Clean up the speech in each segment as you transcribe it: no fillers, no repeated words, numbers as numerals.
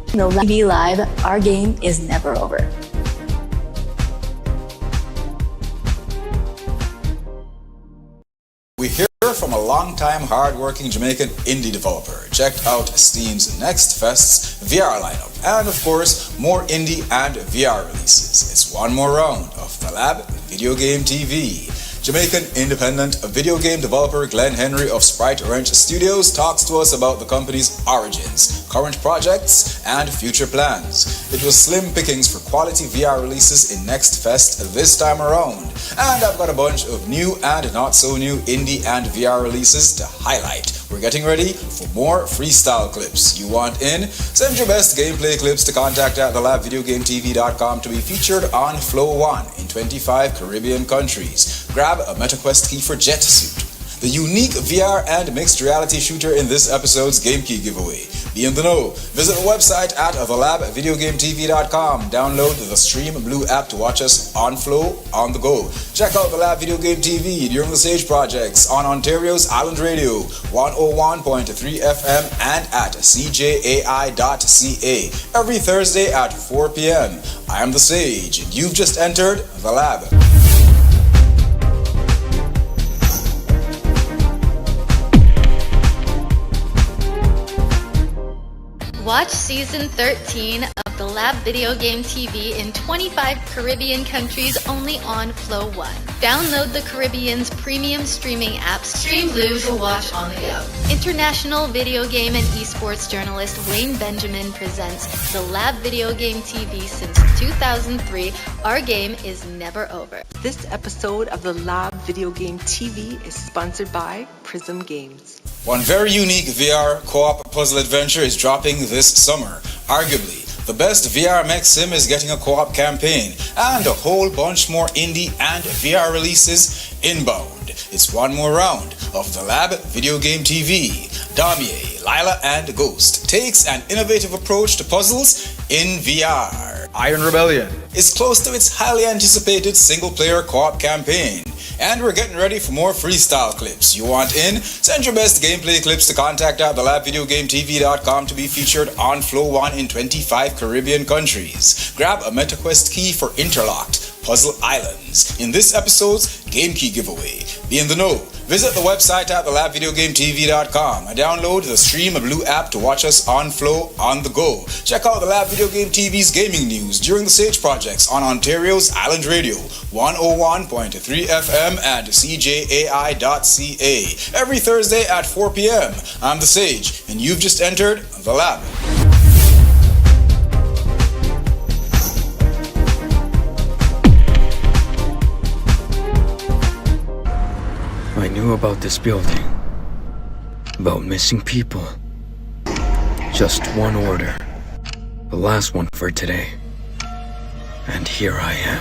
The TV Live, our game is never over. We hear from a long-time hard-working Jamaican indie developer. Checked out Steam's Next Fest's VR lineup, and of course, more indie and VR releases. It's one more round of The Lab Video Game TV. Jamaican independent video game developer Glenn Henry of Sprite Wrench Studios talks to us about the company's origins, current projects, and future plans. It was slim pickings for quality VR releases in Next Fest this time around, and I've got a bunch of new and not so new indie and VR releases to highlight. We're getting ready for more freestyle clips. You want in? Send your best gameplay clips to contact@thelabvideogametv.com to be featured on Flow 1 in 25 Caribbean countries. Grab a MetaQuest key for Jet Suit, the unique VR and mixed reality shooter in this episode's Game Key giveaway. Be in the know. Visit the website at thelabvideogametv.com. Download the Stream Blue app to watch us on Flow, on the go. Check out the Lab Video Game TV during the Stage Projects on Ontario's Island Radio, 101.3 FM and at cjai.ca every Thursday at 4 p.m. I am the Sage, and you've just entered The Lab. Watch Season 13 of the Lab Video Game TV in 25 Caribbean countries only on Flow 1. Download the Caribbean's premium streaming app Stream Blue to watch on the go. International video game and esports journalist Wayne Benjamin presents the Lab Video Game TV since 2003. Our game is never over. This episode of the Lab Video Game TV is sponsored by Prism Games. One very unique VR co-op puzzle adventure is dropping this summer. Arguably, the best VR mech sim is getting a co-op campaign, and a whole bunch more indie and VR releases inbound. It's one more round of the Lab Video Game TV. Damier, Lila, and Ghost takes an innovative approach to puzzles in VR. Iron Rebellion is close to its highly anticipated single-player co-op campaign. And we're getting ready for more freestyle clips. You want in? Send your best gameplay clips to contact@thelabvideogametv.com to be featured on Flow 1 in 25 Caribbean countries. Grab a MetaQuest key for Interlocked Puzzle Islands in this episode's Game Key giveaway. Be in the know. Visit the website at thelabvideogametv.com and download the Stream Blue app to watch us on Flow, on the go. Check out the Lab Video Game TV's gaming news during the Sage Projects on Ontario's Island Radio, 101.3 FM and cjai.ca every Thursday at 4 p.m. I'm the Sage, and you've just entered The Lab. I knew about this building, about missing people. Just one order, the last one for today. And here I am.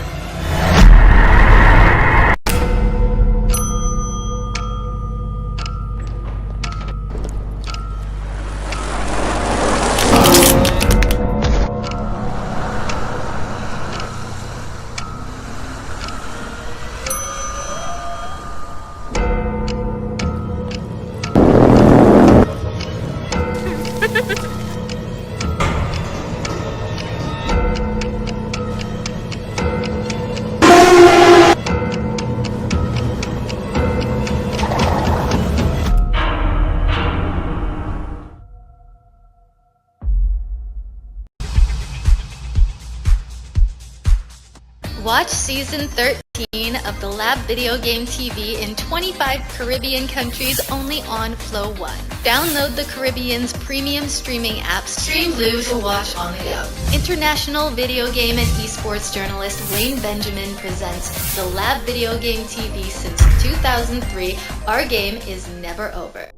Watch Season 13 of the Lab Video Game TV in 25 Caribbean countries only on Flow 1. Download the Caribbean's premium streaming app Stream Blue to watch on the go. International video game and esports journalist Wayne Benjamin presents the Lab Video Game TV since 2003. Our game is never over.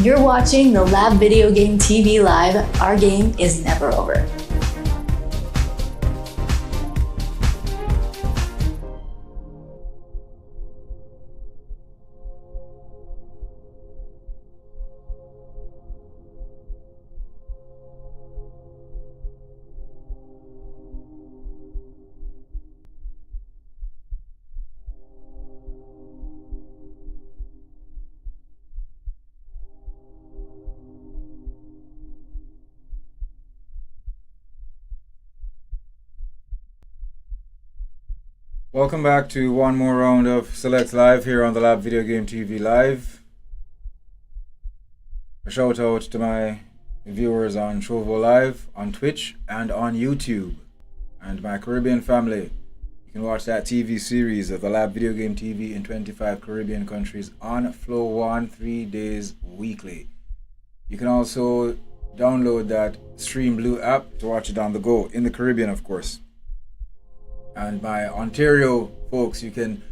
You're watching the Lab Video Game TV Live. Our game is never over. Welcome back to one more round of Select Live here on the Lab Video Game TV Live. A shout out to my viewers on Trovo Live, on Twitch, and on YouTube. And my Caribbean family. You can watch that TV series of the Lab Video Game TV in 25 Caribbean countries on Flow One 3 days weekly. You can also download that Stream Blue app to watch it on the go, in the Caribbean of course. And my Ontario folks, you can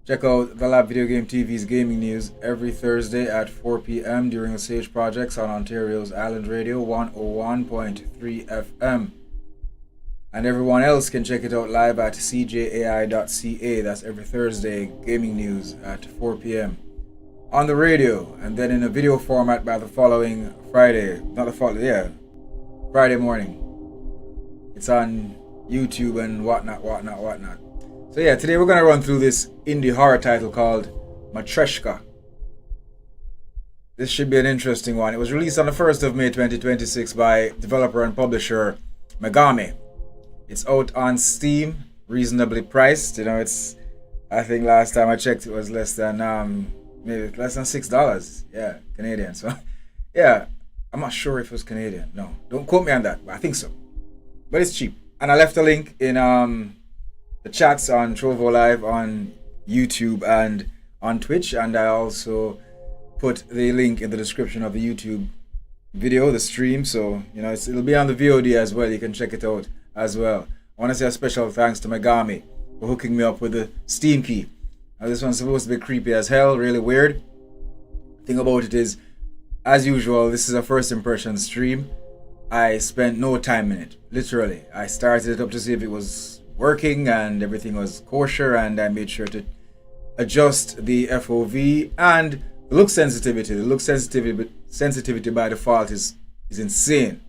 check out the Lab Video Game TV's gaming news every Thursday at 4 p.m. during the Sage Projects on Ontario's Island Radio 101.3 FM. And everyone else can check it out live at cjai.ca. That's every Thursday, gaming news at 4 p.m. on the radio, and then in a video format by the following Friday. Friday morning. It's on YouTube and whatnot. So yeah, today we're gonna run through this indie horror title called Matreshka. This should be an interesting one. It was released on the 1st of May 2026 by developer and publisher Megami. It's out on Steam, reasonably priced. You know, it's, I think last time I checked it was less than maybe less than $6. Yeah, Canadian. So yeah, I'm not sure if it was Canadian. No, don't quote me on that, but I think so. But it's cheap. And I left a link in the chats on Trovo Live on YouTube and on Twitch, and I also put the link in the description of the YouTube video, the stream. So you know, it'll be on the VOD as well. You can check it out as well. I want to say a special thanks to Megami for hooking me up with the Steam key. Now this one's supposed to be creepy as hell, really weird. The thing about it is, as usual, this is a first impression stream. I spent no time in it, literally. I started it up to see if it was working and everything was kosher, and I made sure to adjust the FOV and the look sensitivity. The look sensitivity by default is insane.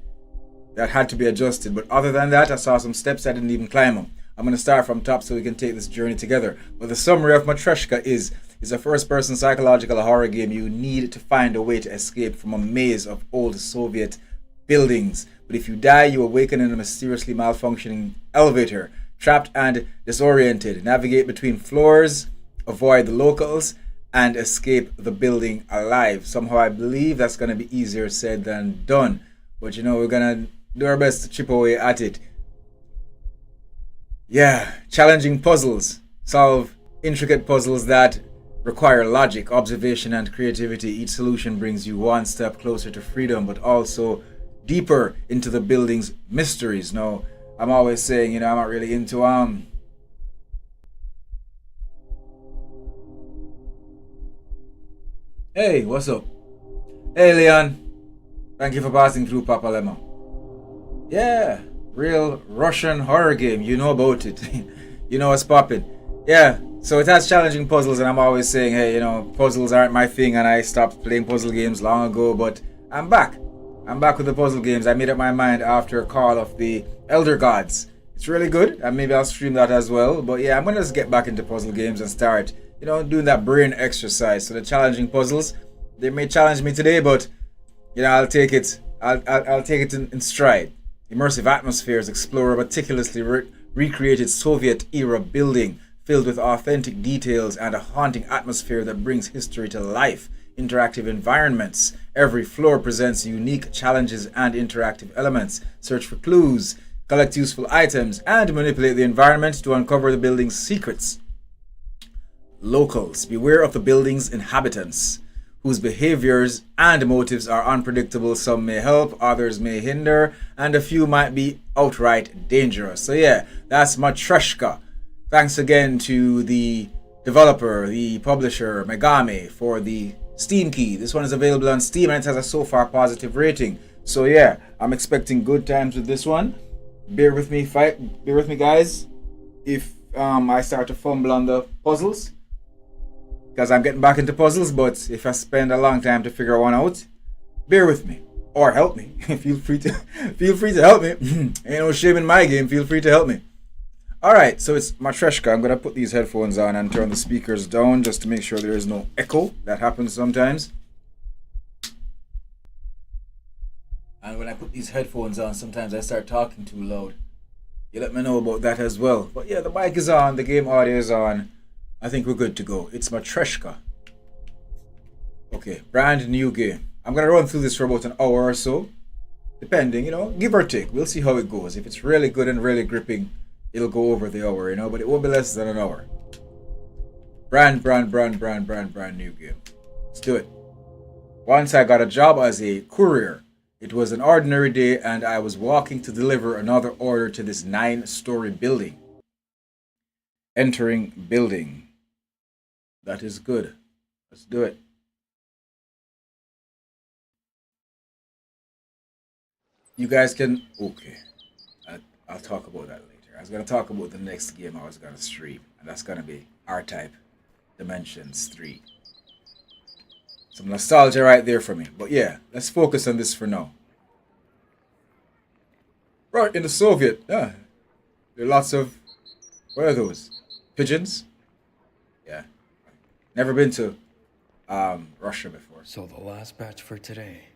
That had to be adjusted, but other than that, I saw some steps I didn't even climb them. I'm going to start from top so we can take this journey together. But the summary of Matreshka is a first-person psychological horror game. You need to find a way to escape from a maze of old Soviet buildings. But if you die, you awaken in a mysteriously malfunctioning elevator, trapped and disoriented. Navigate between floors, avoid the locals, and escape the building alive. Somehow I believe that's going to be easier said than done. But you know, we're going to do our best to chip away at it. Yeah, challenging puzzles. Solve intricate puzzles that require logic, observation, and creativity. Each solution brings you one step closer to freedom, but also deeper into the building's mysteries. Now, I'm always saying, you know, I'm not really into Hey, what's up? Hey, Leon. Thank you for passing through, Papa Lemon. Yeah, real Russian horror game. You know about it. You know what's popping. Yeah, so it has challenging puzzles, and I'm always saying, hey, you know, puzzles aren't my thing, and I stopped playing puzzle games long ago, but I'm back. I'm back with the puzzle games. I made up my mind after Call of the Elder Gods. It's really good, and maybe I'll stream that as well. But yeah, I'm gonna just get back into puzzle games and start, you know, doing that brain exercise. So the challenging puzzles, they may challenge me today, but you know, I'll take it. I'll take it in stride. Immersive atmospheres explore a meticulously recreated Soviet-era building filled with authentic details and a haunting atmosphere that brings history to life. Interactive environments. Every floor presents unique challenges and interactive elements. Search for clues, collect useful items, and manipulate the environment to uncover the building's secrets. Locals. Beware of the building's inhabitants, whose behaviors and motives are unpredictable. Some may help, others may hinder, and a few might be outright dangerous. So yeah, that's Matreshka. Thanks again to the developer, the publisher, Megami, for the Steam key. This one is available on Steam and it has a so far positive rating. So yeah, I'm expecting good times with this one. Bear with me guys, if I start to fumble on the puzzles, because I'm getting back into puzzles. But if I spend a long time to figure one out, bear with me or help me. feel free to help me. Ain't no shame in my game. Feel free to help me. Alright, so it's Matreshka. I'm going to put these headphones on and turn the speakers down just to make sure there is no echo. That happens sometimes. And when I put these headphones on, sometimes I start talking too loud. you let me know about that as well. But yeah, the mic is on, the game audio is on. I think we're good to go. It's Matreshka. Okay, brand new game. I'm gonna run through this for about an hour or so, depending, give or take. We'll see how it goes. If it's really good and really gripping, it'll go over the hour, but it won't be less than an hour. Brand new game. Let's do it. Once I got a job as a courier. It was an ordinary day and I was walking to deliver another order to this 9-story building. Entering building. That is good. Let's do it. You guys can... Okay. I'll talk about that later. I was going to talk about the next game I was going to stream. And that's going to be R-Type Dimensions 3. Some nostalgia right there for me. But yeah, let's focus on this for now. Right, in the Soviet, there are lots of... What are those? Pigeons? Yeah. Never been to Russia before. So the last batch for today.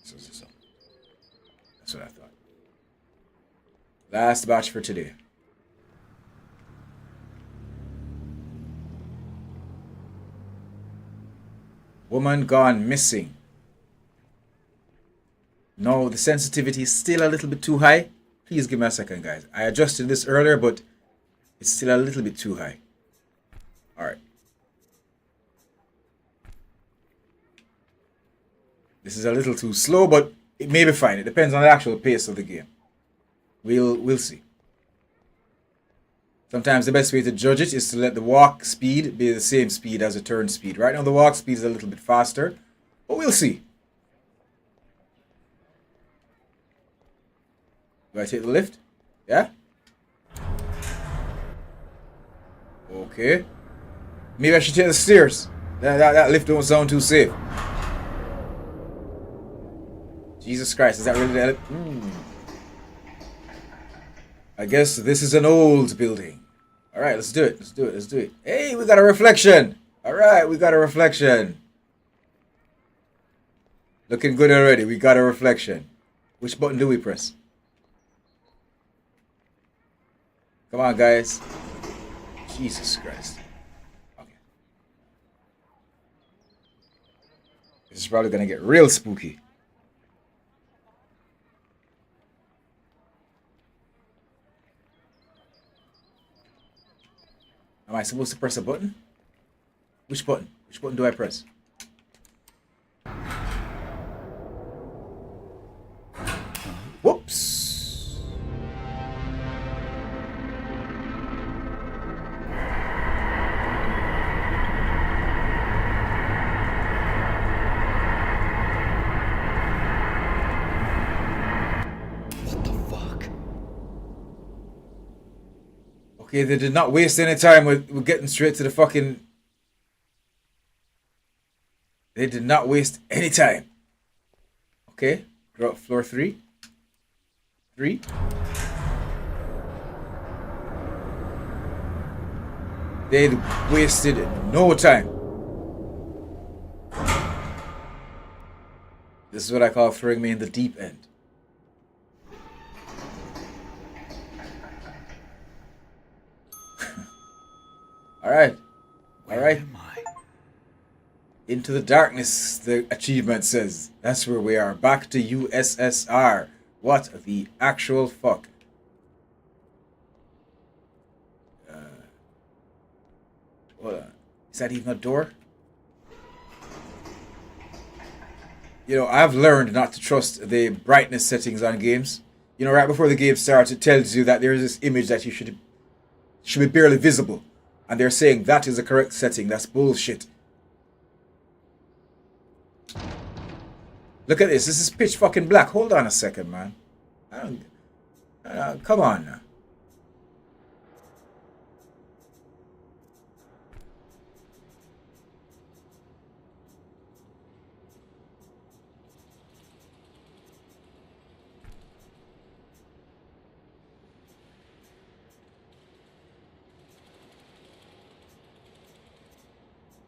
So. That's what I thought. Last batch for today. Woman gone missing. No, the sensitivity is still a little bit too high. Please give me a second, guys. I adjusted this earlier, but it's still a little bit too high. Alright. This is a little too slow, but it may be fine. It depends on the actual pace of the game. We'll see. Sometimes the best way to judge it is to let the walk speed be the same speed as the turn speed. Right now the walk speed is a little bit faster, but we'll see. Do I take the lift? Yeah? Okay. Maybe I should take the stairs. That lift don't sound too safe. Jesus Christ, is that really the I guess this is an old building. Alright, let's do it. Hey, we got a reflection. Alright, we got a reflection. Looking good already. We got a reflection. Which button do we press? Come on, guys. Jesus Christ. Okay. This is probably gonna get real spooky. Am I supposed to press a button? Which button? Which button do I press? Whoops. What the fuck? Okay, they did not waste any time with getting straight to the fucking... They did not waste any time. Okay, drop floor 3. 3. They wasted no time. This is what I call throwing me in the deep end. Alright. Alright. Into the darkness, the achievement says. That's where we are. Back to USSR. What the actual fuck? Hold on. Is that even a door? I've learned not to trust the brightness settings on games. Right before the game starts, it tells you that there's this image that you should be barely visible. And they're saying that is the correct setting. That's bullshit. Look at this. This is pitch fucking black. Hold on a second, man. Come on now.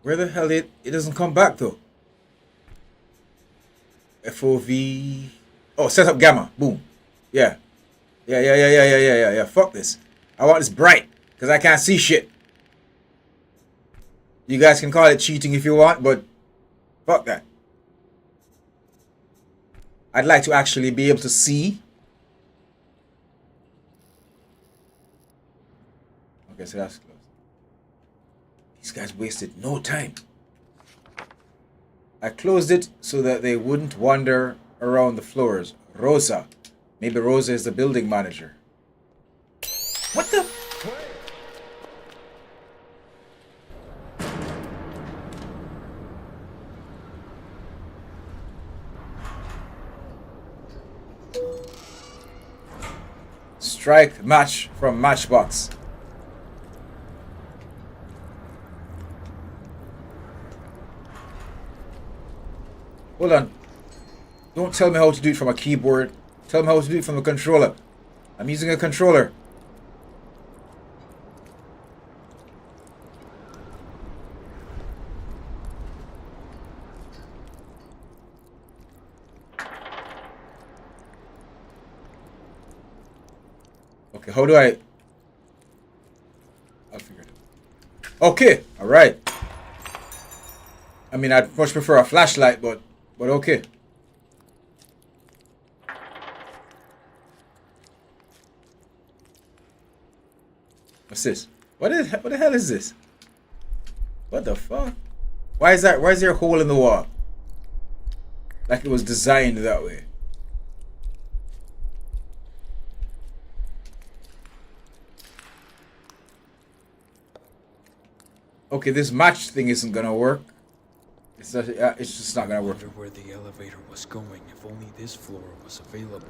Where the hell it doesn't come back though? FOV. Oh, set up gamma. Boom. Yeah. Yeah. Fuck this. I want this bright, because I can't see shit. You guys can call it cheating if you want, but fuck that. I'd like to actually be able to see. Okay, so that's close. These guys wasted no time. I closed it so that they wouldn't wander around the floors. Rosa. Maybe Rosa is the building manager. What the? Strike match from Matchbox. Hold on. Don't tell me how to do it from a keyboard. Tell me how to do it from a controller. I'm using a controller. Okay, how do I... I'll figure it out. Okay, alright. I mean, I'd much prefer a flashlight, but okay. What's this? What the hell is this? What the fuck? Why is there a hole in the wall? Like it was designed that way. Okay, this match thing isn't gonna work. It's just not gonna work. I wonder where the elevator was going. If only this floor was available.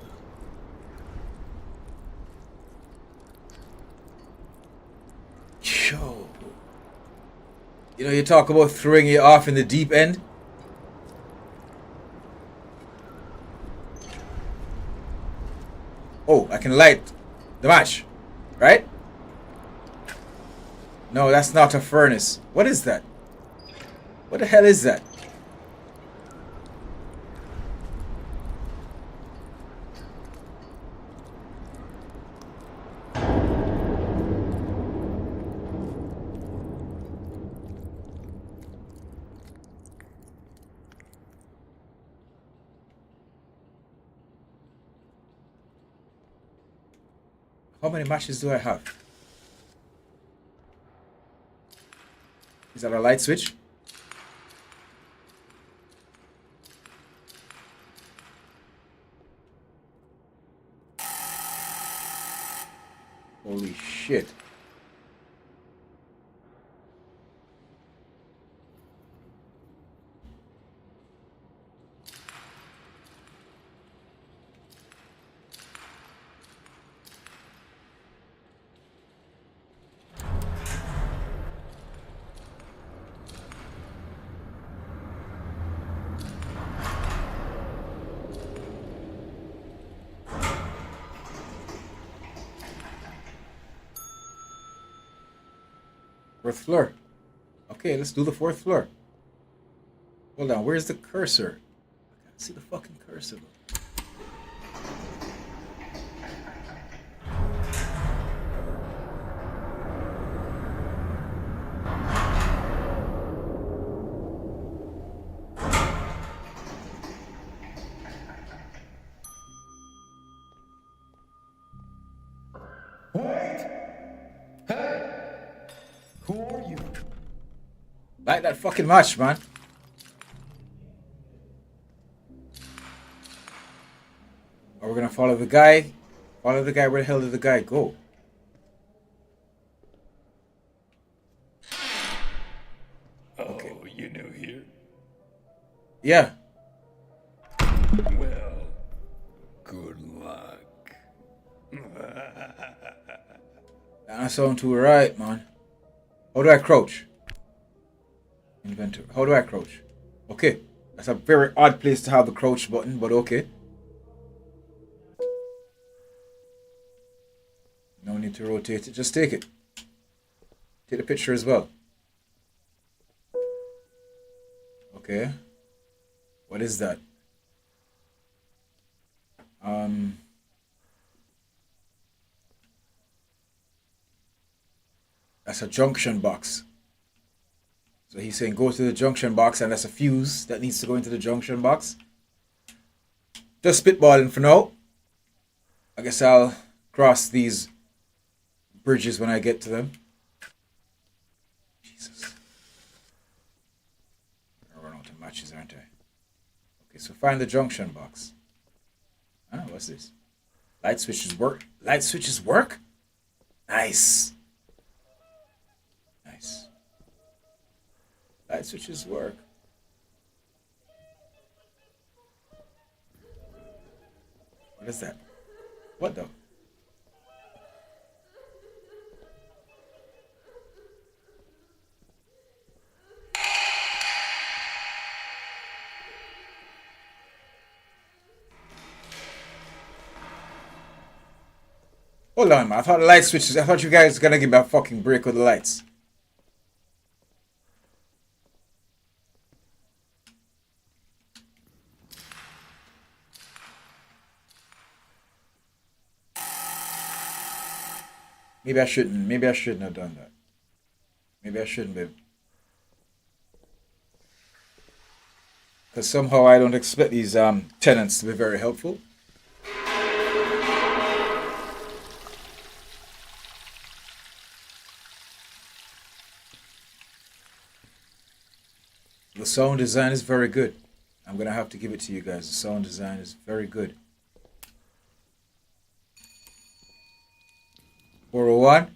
Yo. You know, you talk about throwing you off in the deep end. Oh, I can light the match, right? No, that's not a furnace. What is that? What the hell is that? How many matches do I have? Is that a light switch? Holy shit. Fourth floor. Okay, let's do the fourth floor. Hold on, where's the cursor? I can't see the fucking cursor. Who are you? Light that fucking match, man. Are we gonna follow the guy? Follow the guy. Where the hell did the guy go? Okay. Oh, you new here? Yeah. Well, good luck. That sound too right, man. How do I crouch? Inventory. How do I crouch? Okay. That's a very odd place to have the crouch button, but okay. No need to rotate it. Just take it. Take the picture as well. Okay. What is that? That's a junction box. So he's saying go to the junction box, and that's a fuse that needs to go into the junction box. Just spitballing for now. I guess I'll cross these bridges when I get to them. Jesus. I'll run out of matches, aren't I? Okay, so find the junction box. Ah, what's this? Light switches work. Light switches work? Nice. Nice. Light switches work. What is that? What the? Hold on, man. I thought the light switches. I thought you guys were gonna give me a fucking break with the lights. Maybe I shouldn't. Maybe I shouldn't have done that. Maybe I shouldn't have. Because somehow I don't expect these tenants to be very helpful. The sound design is very good. I'm gonna have to give it to you guys. The sound design is very good. 401?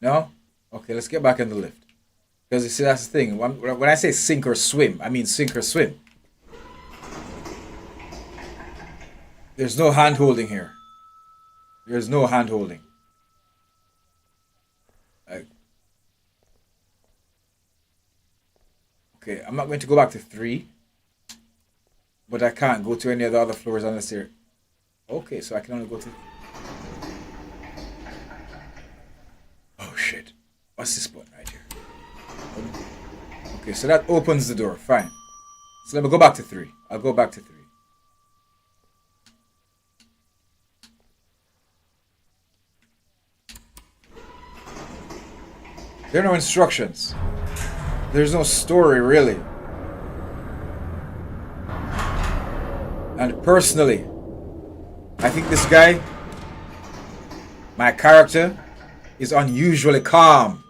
No? Okay, let's get back in the lift. Because you see, that's the thing. When I say sink or swim, I mean sink or swim. There's no hand holding here. There's no hand holding. Okay, I'm not going to go back to 3. But I can't go to any of the other floors unless they're... Okay, so I can only go to... Oh shit. What's this button right here? Okay, so that opens the door. Fine. So let me go back to 3. I'll go back to 3. There are no instructions. There's no story, really. And personally, I think this guy, my character, is unusually calm.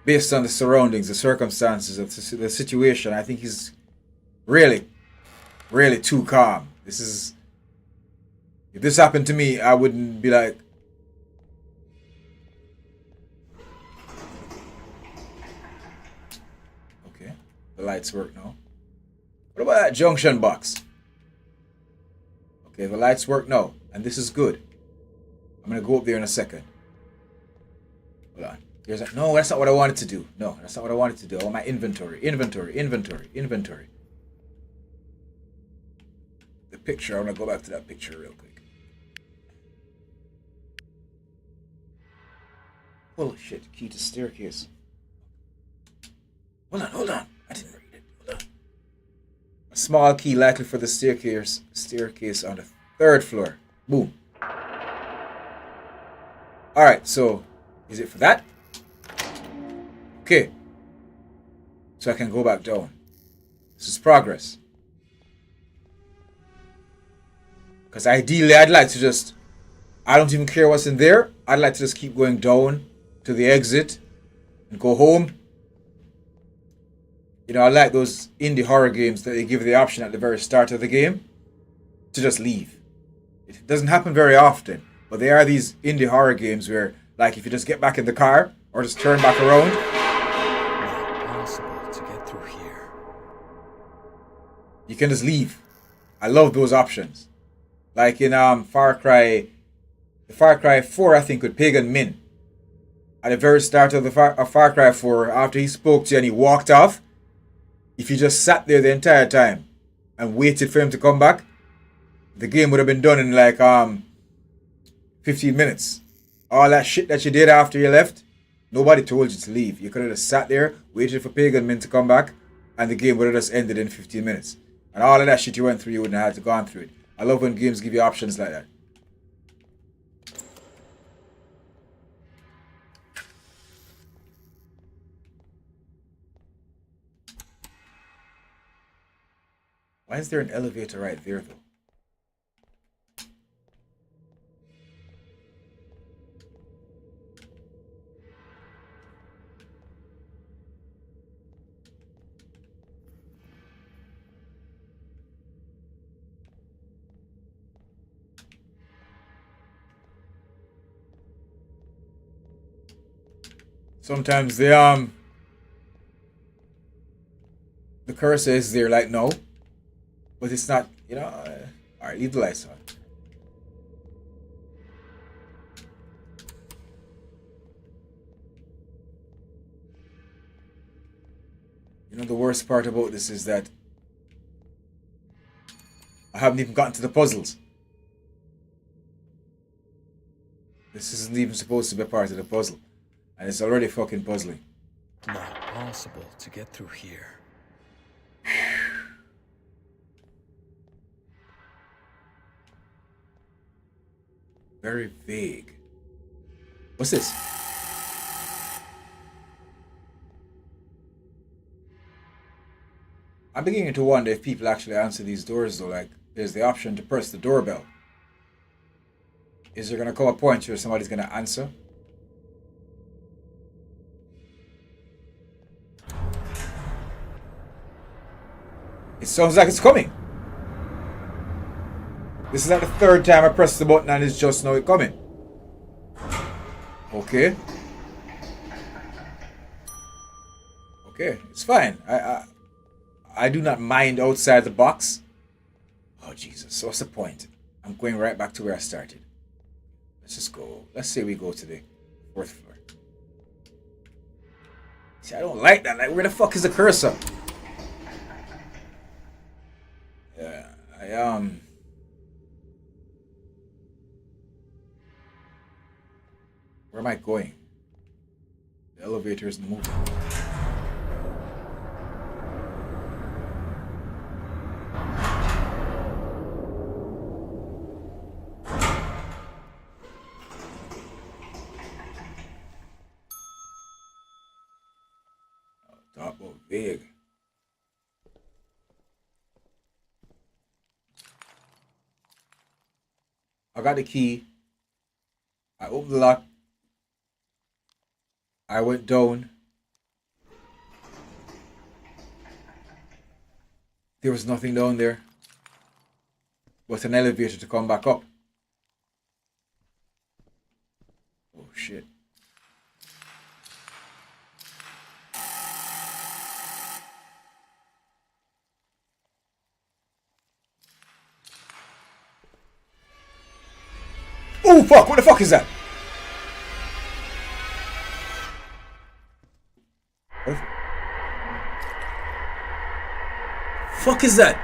Based on the surroundings, the circumstances of the situation. I think he's really, really too calm. This is... If this happened to me, I wouldn't be like... Okay, the lights work now. What about that junction box? Okay, the lights work now, and this is good. I'm gonna go up there in a second. Hold on. There's a, no, that's not what I wanted to do. No, that's not what I wanted to do. I want my inventory. Inventory. The picture, I want to go back to that picture real quick. Holy shit, key to staircase. Hold on. I didn't read it. Hold on. A small key likely for the staircase on the 3rd floor. Boom. Alright, so is it for that? Okay. So I can go back down. This is progress. Because ideally I'd like to just... I don't even care what's in there. I'd like to just keep going down to the exit and go home. You know, I like those indie horror games that they give the option at the very start of the game to just leave. It doesn't happen very often, but there are these indie horror games where, like, if you just get back in the car or just turn back around, Impossible to get through here. you can just leave. I love those options. Like in Far Cry 4, I think, with Pagan Min. At the very start of the Far Cry 4, after he spoke to you and he walked off, if you just sat there the entire time and waited for him to come back, the game would have been done in like 15 minutes. All that shit that you did after you left, nobody told you to leave. You could have just sat there, waited for Pagan Min to come back, and the game would have just ended in 15 minutes. And all of that shit you went through, you wouldn't have had to go through it. I love when games give you options like that. Why is there an elevator right there, though? Sometimes the cursor is there like no, but it's not, you know. All right, leave the lights on. You know, the worst part about this is that I haven't even gotten to the puzzles. This isn't even supposed to be a part of the puzzle. And it's already fucking puzzling. Not possible to get through here. Very vague. What's this? I'm beginning to wonder if people actually answer these doors though. Like, there's the option to press the doorbell. Is there gonna come a point where somebody's gonna answer? It sounds like it's coming. This is like the third time I pressed the button and it's just now coming. Okay. Okay, it's fine. I do not mind outside the box. Oh Jesus, so what's the point? I'm going right back to where I started. Let's just go. Let's say we go to the 4th floor. See, I don't like that. Like, where the fuck is the cursor? Yeah, where am I going? The elevator isn't moving. Talk about big. I got the key. I opened the lock. I went down. There was nothing down there but an elevator to come back up. Oh shit. Oh fuck, what the fuck is that? What the fuck is that?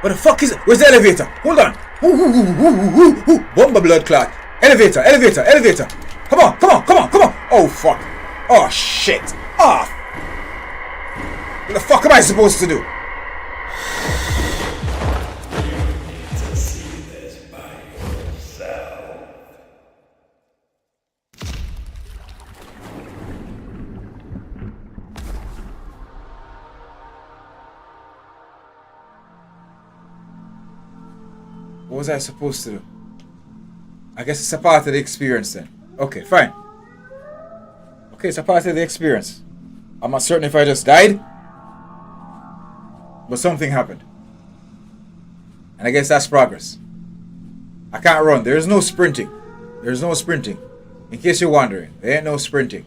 What the fuck is it? Where's the elevator? Hold on. Bomba blood clot. Elevator, elevator, elevator. Come on, come on, come on, come on. Oh fuck. Oh shit. Ah. What the fuck am I supposed to do? What was I supposed to do? I guess it's a part of the experience then. Okay, fine. Okay, it's a part of the experience. I'm not certain if I just died, but something happened. And I guess that's progress. I can't run. There's no sprinting. There's no sprinting. In case you're wondering, there ain't no sprinting.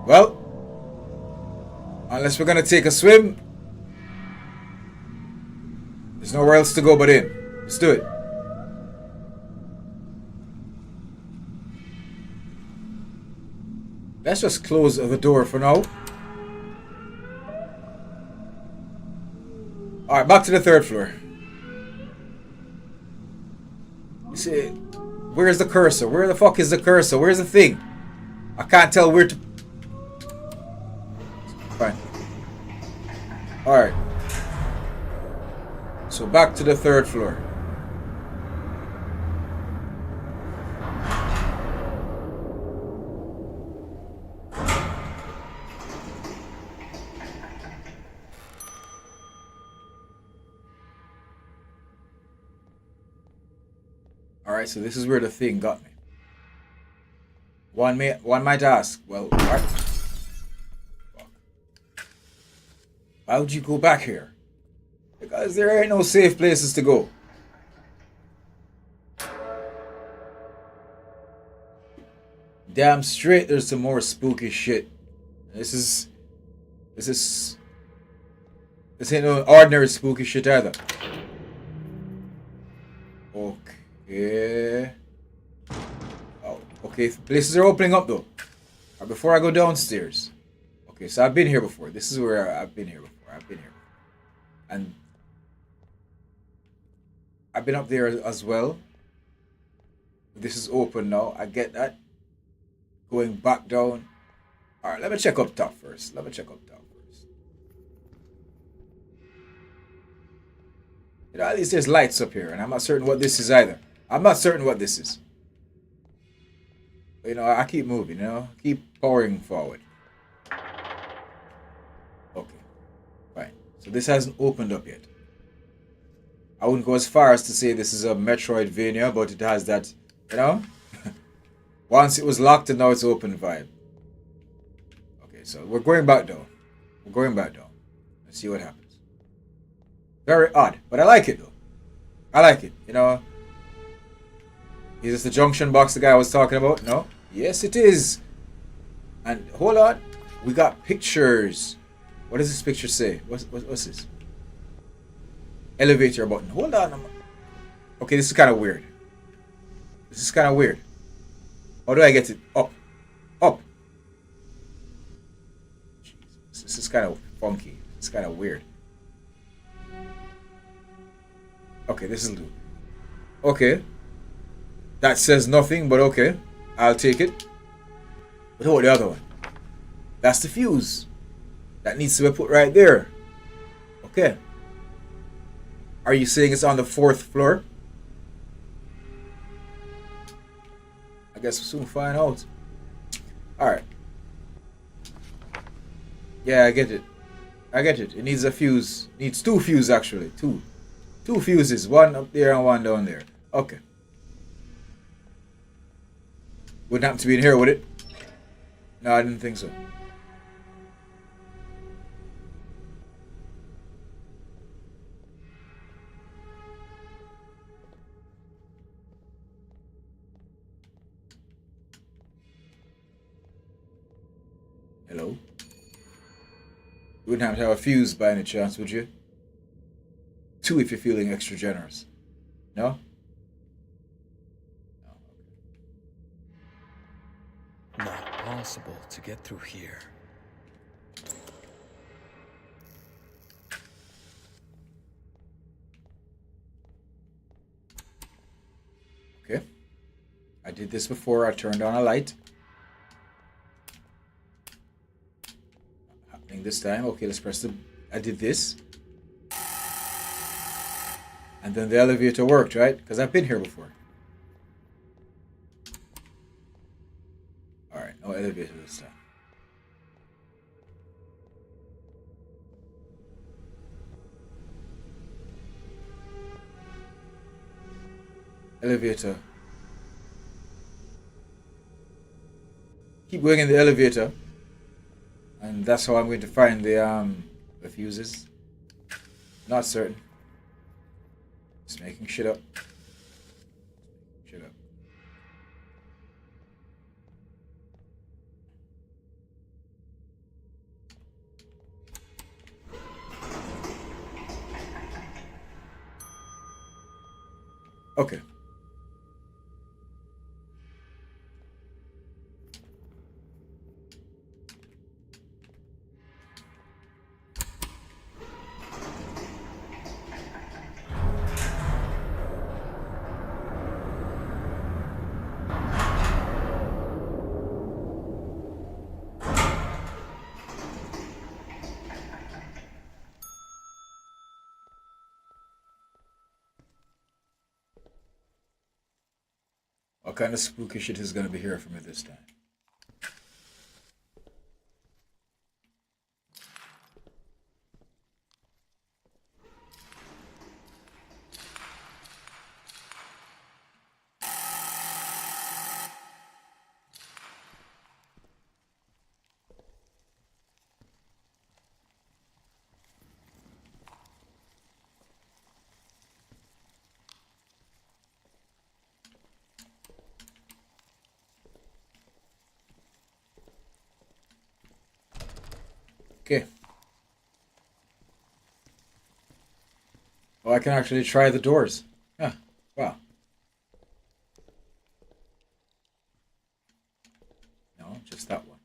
Well, unless we're gonna take a swim, there's nowhere else to go but in. Let's do it. Let's just close the door for now. Alright, back to the 3rd floor. You see, where's the cursor? Where the fuck is the cursor? Where's the thing? I can't tell where to... Fine. Alright. So back to the third floor. Alright, so this is where the thing got me. One might ask, well, what? Why would you go back here? Because there ain't no safe places to go. Damn straight there's some more spooky shit. This ain't no ordinary spooky shit either. Okay. Oh, okay. Places are opening up though. Before I go downstairs. Okay, so I've been here before. This is where I've been here before. And I've been up there as well. This is open now. I get that. Going back down. Alright, let me check up top first. You know, at least there's lights up here, and I'm not certain what this is either. I'm not certain what this is. But, you know, I keep moving, you know? Keep powering forward. Okay. Fine. So this hasn't opened up yet. I wouldn't go as far as to say this is a Metroidvania, but it has that, you know? Once it was locked and now it's open vibe. Okay, so we're going back down. Let's see what happens. Very odd, but I like it though. I like it, you know. Is this the junction box the guy was talking about? No? Yes, it is. And hold on. We got pictures. What does this picture say? What's this? Elevator button. Hold on. Okay, this is kind of weird. How do I get it up? Up. Jesus, this is kind of funky. It's kind of weird. Okay, this is loot. Okay. That says nothing, but okay. I'll take it. But what about the other one? That's the fuse. That needs to be put right there. Okay. Are you saying it's on the 4th floor? I guess we'll soon find out. Alright. Yeah, I get it. It needs a fuse. Needs 2 fuses actually. Two fuses. One up there and one down there. Okay. Wouldn't happen to be in here, would it? No, I didn't think so. Hello? You wouldn't have to have a fuse by any chance, would you? 2 if you're feeling extra generous. No? Not possible to get through here. Okay. I did this before. I turned on a light. Happening this time. Okay, let's press the... I did this. And then the elevator worked, right? Because I've been here before. Alright, no elevator this time. Elevator. Keep going in the elevator. And that's how I'm going to find the fuses. Not certain. Just making shit up. Okay. kind of spooky shit is gonna be here for me this time? Okay. Oh, I can actually try the doors. Yeah. Wow. No, just that one.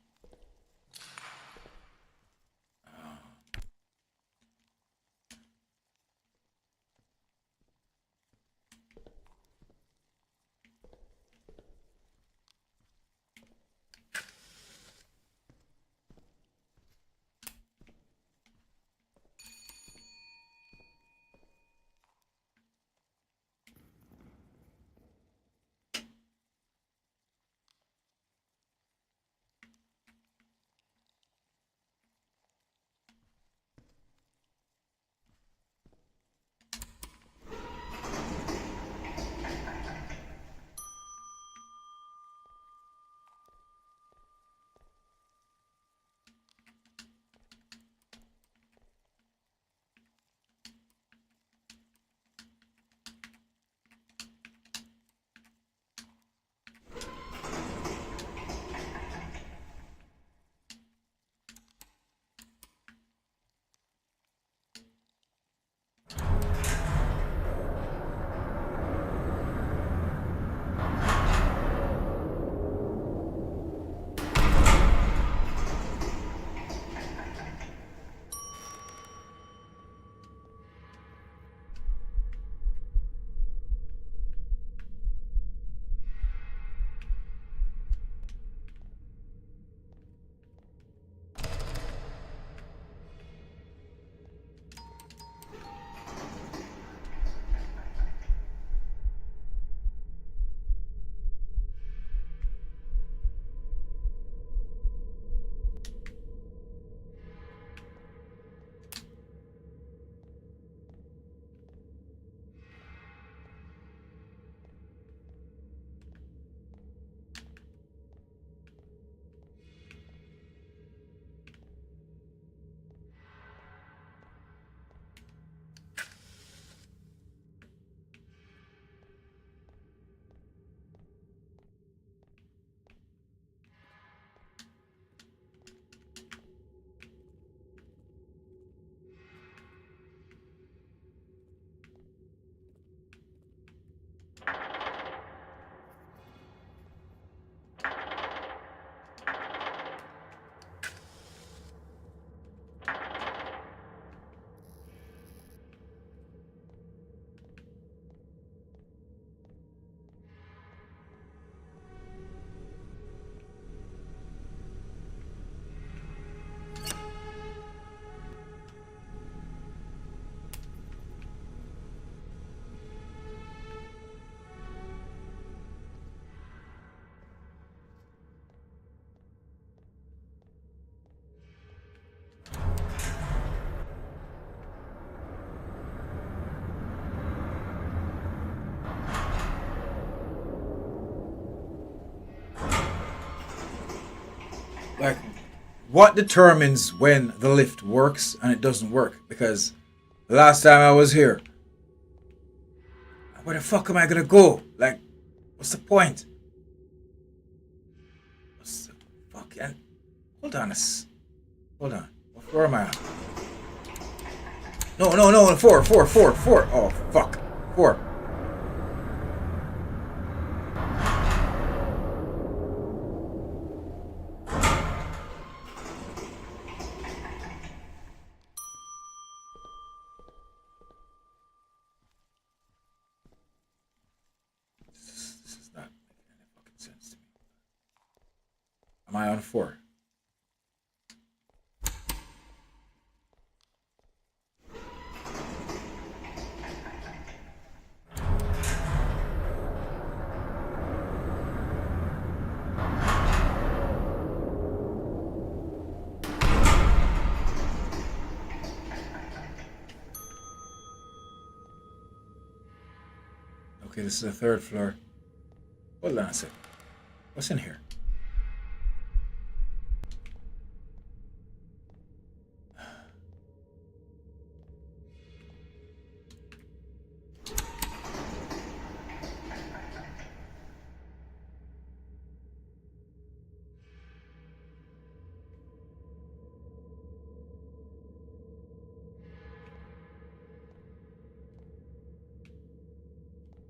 Like, what determines when the lift works and it doesn't work? Because the last time I was here, where the fuck am I gonna go? Like, what's the point? What's the fuck? And hold on, hold on. What floor am I on? No, four. Oh, fuck. 4. This is not making any fucking sense to me. Am I on 4? Okay, this is the third floor. Hold on a sec. What's in here?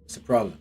What's the problem?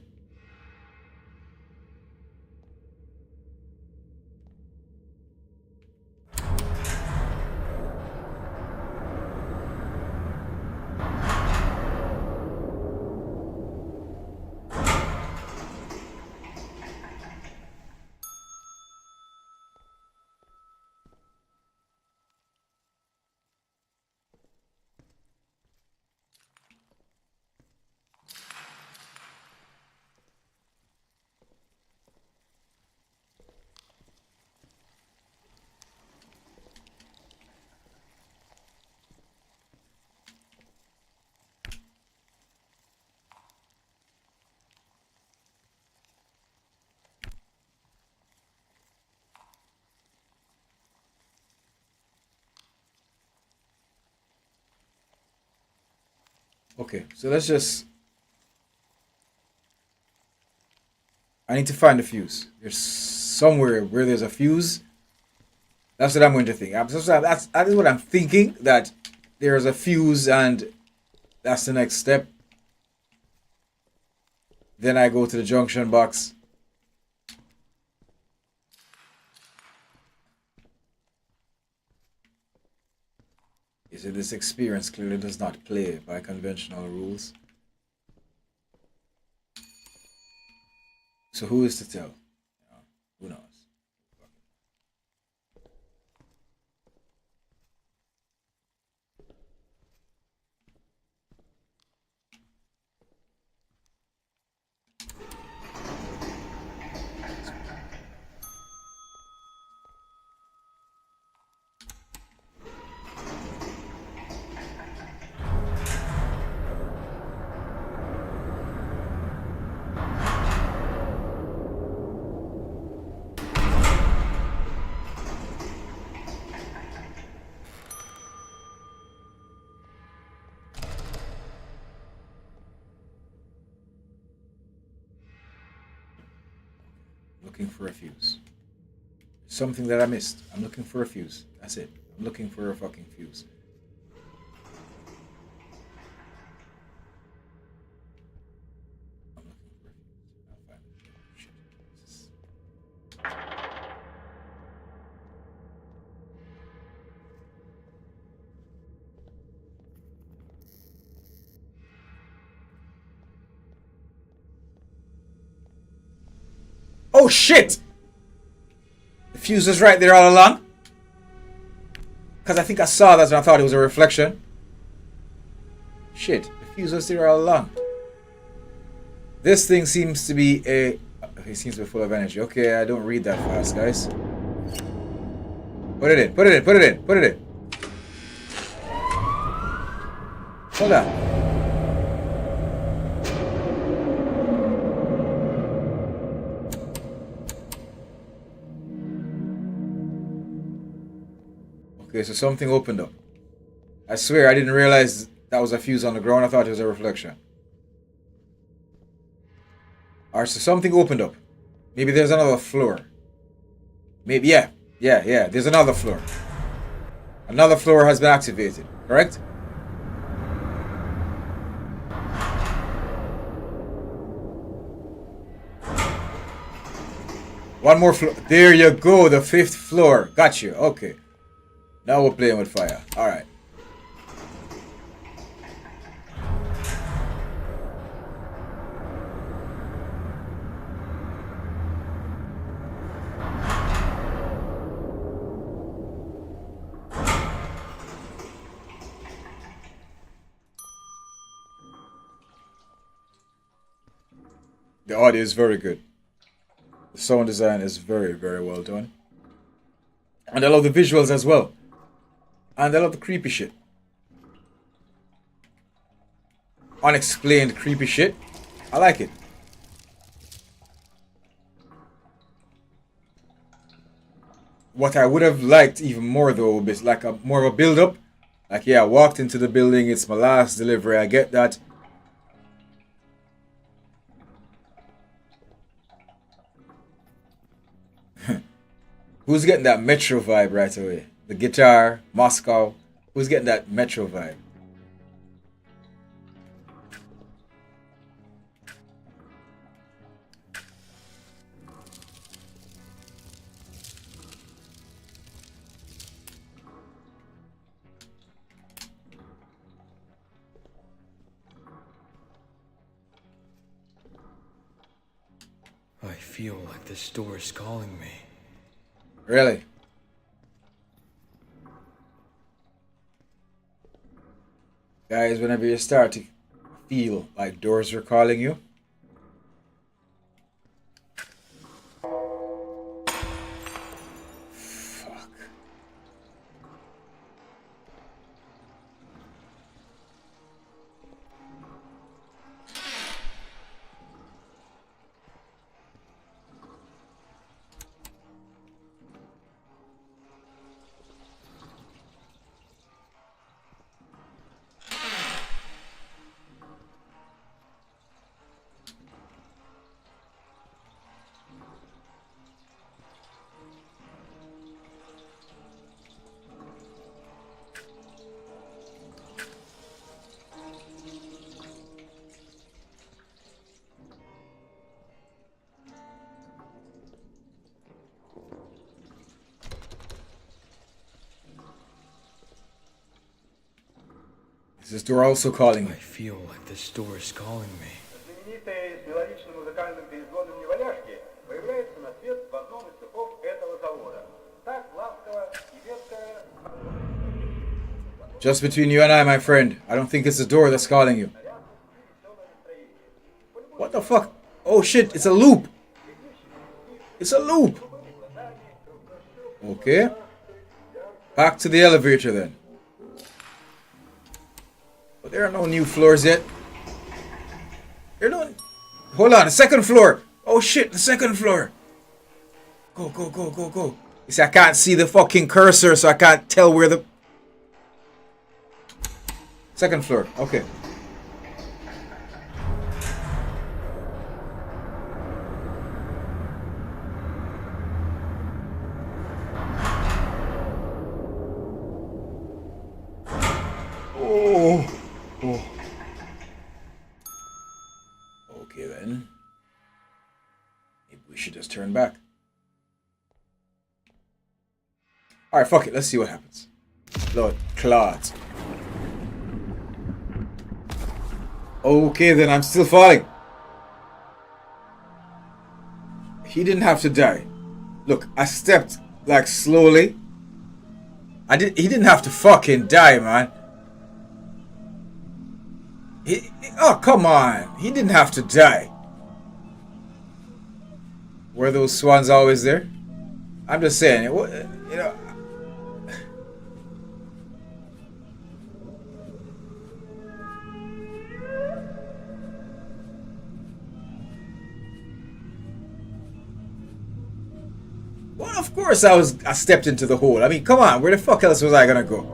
Okay, so let's just... I need to find a fuse. There's somewhere where there's a fuse. That's what I'm going to think. That is what I'm thinking, that there's a fuse and that's the next step. Then I go to the junction box. You see, this experience clearly does not play by conventional rules. So who is to tell? Who knows? Looking for a fuse. Something that I missed. I'm looking for a fuse. That's it. I'm looking for a fucking fuse. I'm looking for a fuse. I'll find it. Shit. Oh shit! The fuse was right there all along. Because I think I saw that and I thought it was a reflection. Shit, the fuse was there all along. This thing seems to be a... It seems to be full of energy. Okay, I don't read that fast, guys. Put it in, put it in, put it in, put it in. Hold on. Okay, so something opened up. I swear I didn't realize that was a fuse on the ground. I thought it was a reflection. Alright, so something opened up. Maybe there's another floor. Maybe, yeah. There's another floor. Another floor has been activated, correct? One more floor. There you go, the 5th floor. Got you, okay. Now we're playing with fire. Alright. The audio is very good. The sound design is very, very well done. And I love the visuals as well. And I love the creepy shit. Unexplained creepy shit. I like it. what I would have liked even more though is like a more of a build up. Like, yeah, I walked into the building, it's my last delivery, I get that. Who's getting that Metro vibe right away? The guitar, Moscow. Who's getting that Metro vibe? I feel like this door is calling me. Really? Guys, whenever you start to feel like doors are calling you, fuck. Is this door also calling I you? feel like this door is calling me. Знаменитые с мелодичным музыкальным перезвоном неваляшки появляется на свет в одном из цехов этого завода. Так ласково и ветко. Just between you and I, my friend, I don't think it's the door that's calling you. What the fuck? Oh shit, it's a loop. It's a loop. Okay. Back to the elevator then. But there are no new floors yet. There are no... Hold on, the second floor. Oh shit, the second floor. Go, go, go, go, go. You see, I can't see the fucking cursor, so I can't tell where the... Second floor, okay. Oh. Oh. Okay then. Maybe we should just turn back. Alright, fuck it. Let's see what happens. Lord, clods. Okay then, I'm still falling. He didn't have to die. Look, I stepped like slowly. He didn't have to fucking die, man. Oh, come on. He didn't have to die. Were those swans always there? I'm just saying, you know. Well, of course I stepped into the hole. I mean, come on. Where the fuck else was I gonna go?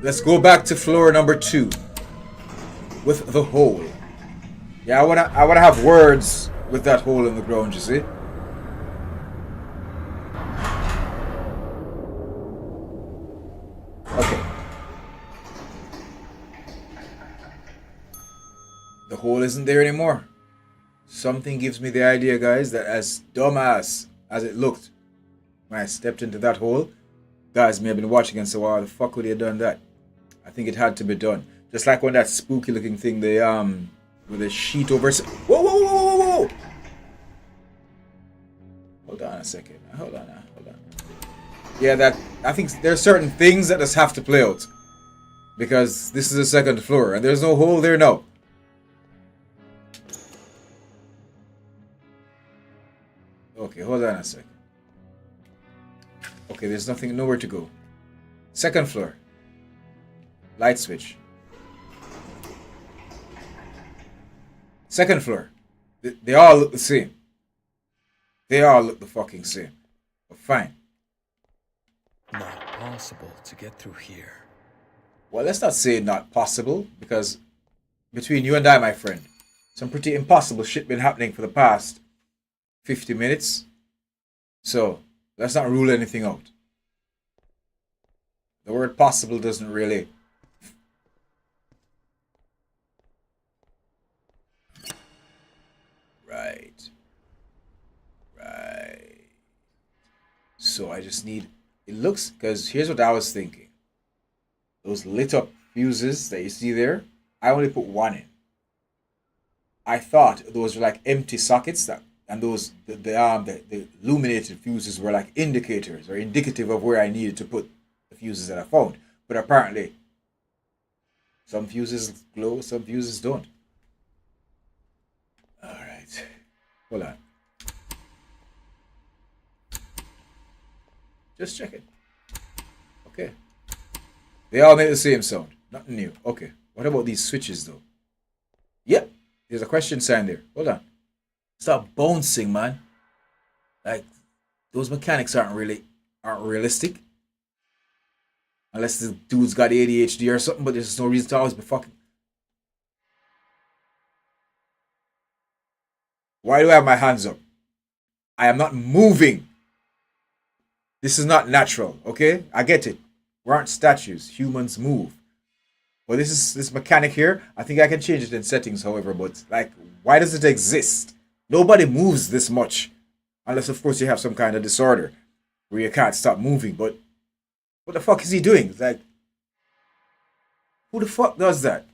Let's go back to floor number 2 with the hole. Yeah, I wanna have words with that hole in the ground, you see? Okay. The hole isn't there anymore. Something gives me the idea, guys, that as dumbass as it looked when I stepped into that hole, guys may have been watching and said, "Wow, the fuck would he have done that?" I think it had to be done. Just like when that spooky looking thing, they with a sheet over. Whoa, whoa, whoa, whoa, whoa! Hold on a second. Hold on. Yeah, that I think there are certain things that just have to play out because this is the second floor and there's no hole there now. Okay, hold on a second. Okay, there's nowhere to go. Second floor. Light switch. Second floor. They all look the same. They all look the fucking same. But fine. Not possible to get through here. Well, let's not say not possible, because between you and I, my friend, some pretty impossible shit been happening for the past 50 minutes. So, let's not rule anything out. The word possible doesn't really... Right. So I just need... It looks... Because here's what I was thinking. Those lit up fuses that you see there, I only put one in. I thought those were like empty sockets that, and those the illuminated fuses were like indicators or indicative of where I needed to put the fuses that I found. But apparently, some fuses glow, some fuses don't. All right, hold on. Just check it. Okay. They all make the same sound. Nothing new. Okay. What about these switches though? Yep. There's a question sign there. Hold on. Stop bouncing, man. Like those mechanics aren't realistic. Unless the dude's got ADHD or something, but there's no reason to always be fucking. Why do I have my hands up? I am not moving. This is not natural, okay? I get it. We aren't statues. Humans move. But this mechanic here, I think I can change it in settings, however, but like, why does it exist? Nobody moves this much. Unless, of course, you have some kind of disorder where you can't stop moving. But what the fuck is he doing? It's like, who the fuck does that?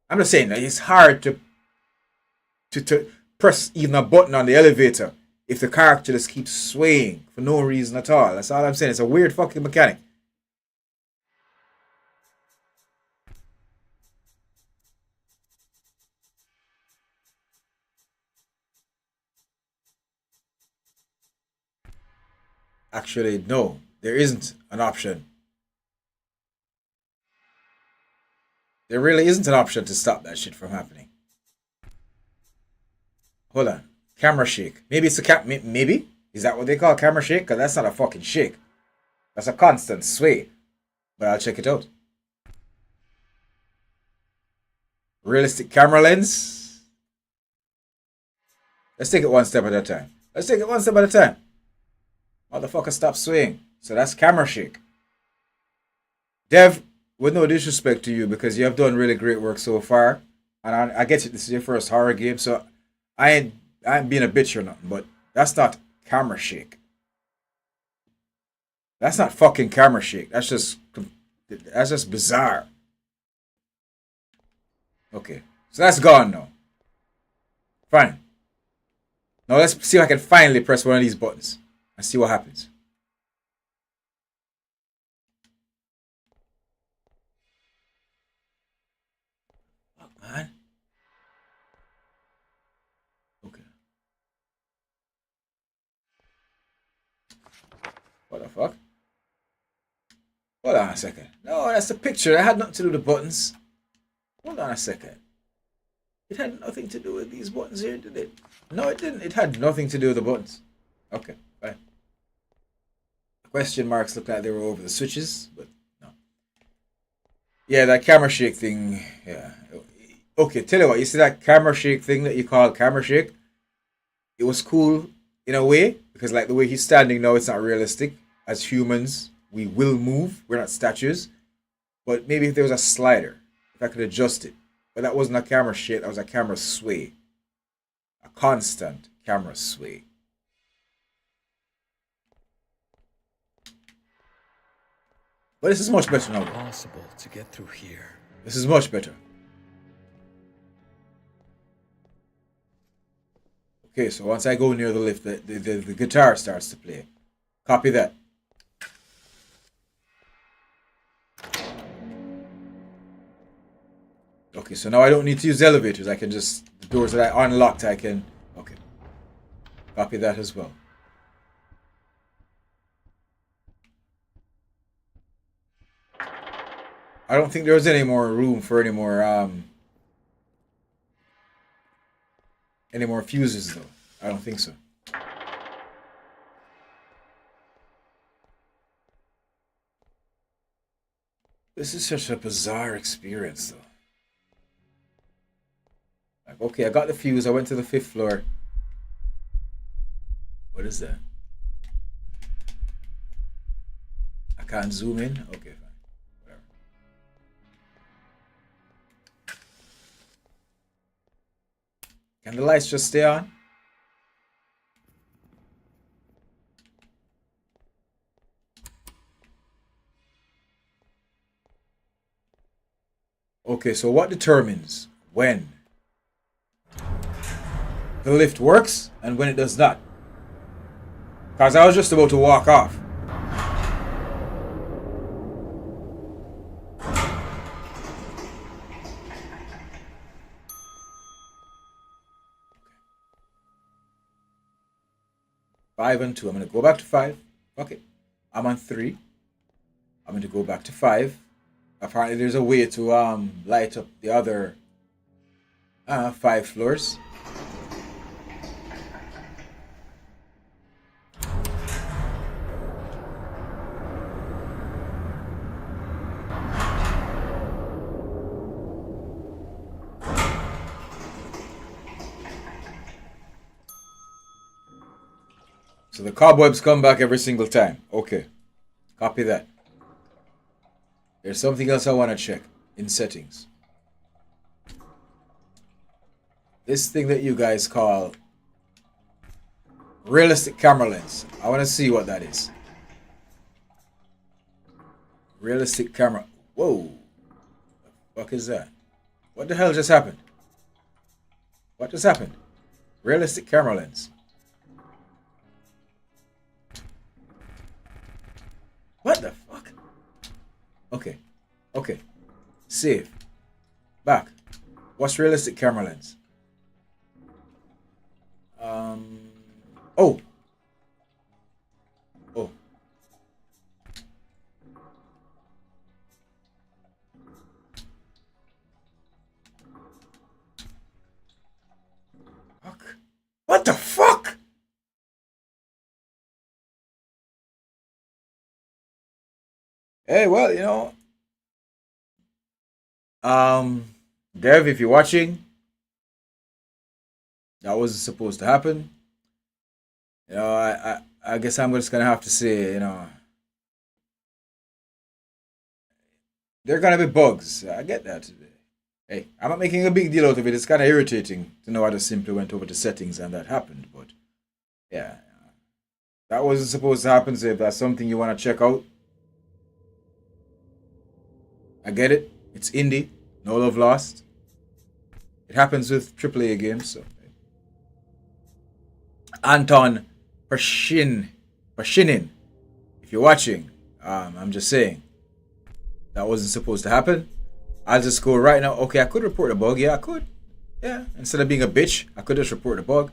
I'm just saying that it's hard to press even a button on the elevator if the character just keeps swaying for no reason at all. That's all I'm saying. It's a weird fucking mechanic. Actually, no. There isn't an option. There really isn't an option to stop that shit from happening. Hold on. Camera shake. Maybe it's a maybe? Is that what they call camera shake? Because that's not a fucking shake. That's a constant sway. But I'll check it out. Realistic camera lens. Let's take it one step at a time. Let's take it one step at a time. Motherfucker, stop swaying. So that's camera shake. Dev, with no disrespect to you, because you have done really great work so far. And I get it, this is your first horror game, so I ain't being a bitch or nothing, but that's not camera shake. That's not fucking camera shake. That's just bizarre. Okay, so that's gone now. Fine. Now let's see if I can finally press one of these buttons and see what happens. Fuck, man. Okay. What the fuck? Hold on a second. No, that's the picture. That had nothing to do with the buttons. Hold on a second. It had nothing to do with these buttons here, did it? No, it didn't. It had nothing to do with the buttons. Okay, fine. The question marks looked like they were over the switches, but no. Yeah, that camera shake thing. Yeah. Okay, tell you what. You see that camera shake thing that you call camera shake? It was cool in a way, because like the way he's standing now, it's not realistic. As humans, we will move. We're not statues. But maybe if there was a slider, if I could adjust it. But that wasn't a camera shake, that was a camera sway. A constant camera sway. But this is much better now. Possible to get through here. This is much better. Okay, so once I go near the lift, the guitar starts to play. Copy that. Okay, so now I don't need to use elevators. I can just, the doors that I unlocked, I can, okay. Copy that as well. I don't think there was any more room for any more any more fuses though. I don't think so. This is such a bizarre experience though. Like, okay, I got the fuse, I went to the 5th floor. What is that? I can't zoom in? Okay, fine. Whatever. Can the lights just stay on? Okay, so what determines when the lift works and when it does not? Because I was just about to walk off. Five and 2. I'm going to go back to 5. Okay. I'm on 3. I'm going to go back to 5. Apparently there's a way to light up the other 5 floors. So the cobwebs come back every single time. Okay. Copy that. There's something else I want to check in settings. This thing that you guys call realistic camera lens. I want to see what that is. Realistic camera. Whoa. The fuck is that? What the hell just happened? What just happened? Realistic camera lens. What the fuck? Okay. Okay. Save. Back. What's realistic camera lens? Oh. Oh. Fuck. What the fuck? Hey, well, you know. Dev, if you're watching, that wasn't supposed to happen. You know, I guess I'm just gonna have to say, you know, there are gonna be bugs. I get that. Hey, I'm not making a big deal out of it. It's kind of irritating to know I just simply went over to settings and that happened. But yeah, that wasn't supposed to happen. So if that's something you want to check out, I get it. It's indie. No love lost. It happens with AAA games. So Anton Pashinin, if you're watching, I'm just saying that wasn't supposed to happen. I'll just go right now. Okay, I could report a bug. Yeah, I could. Yeah, instead of being a bitch, I could just report a bug.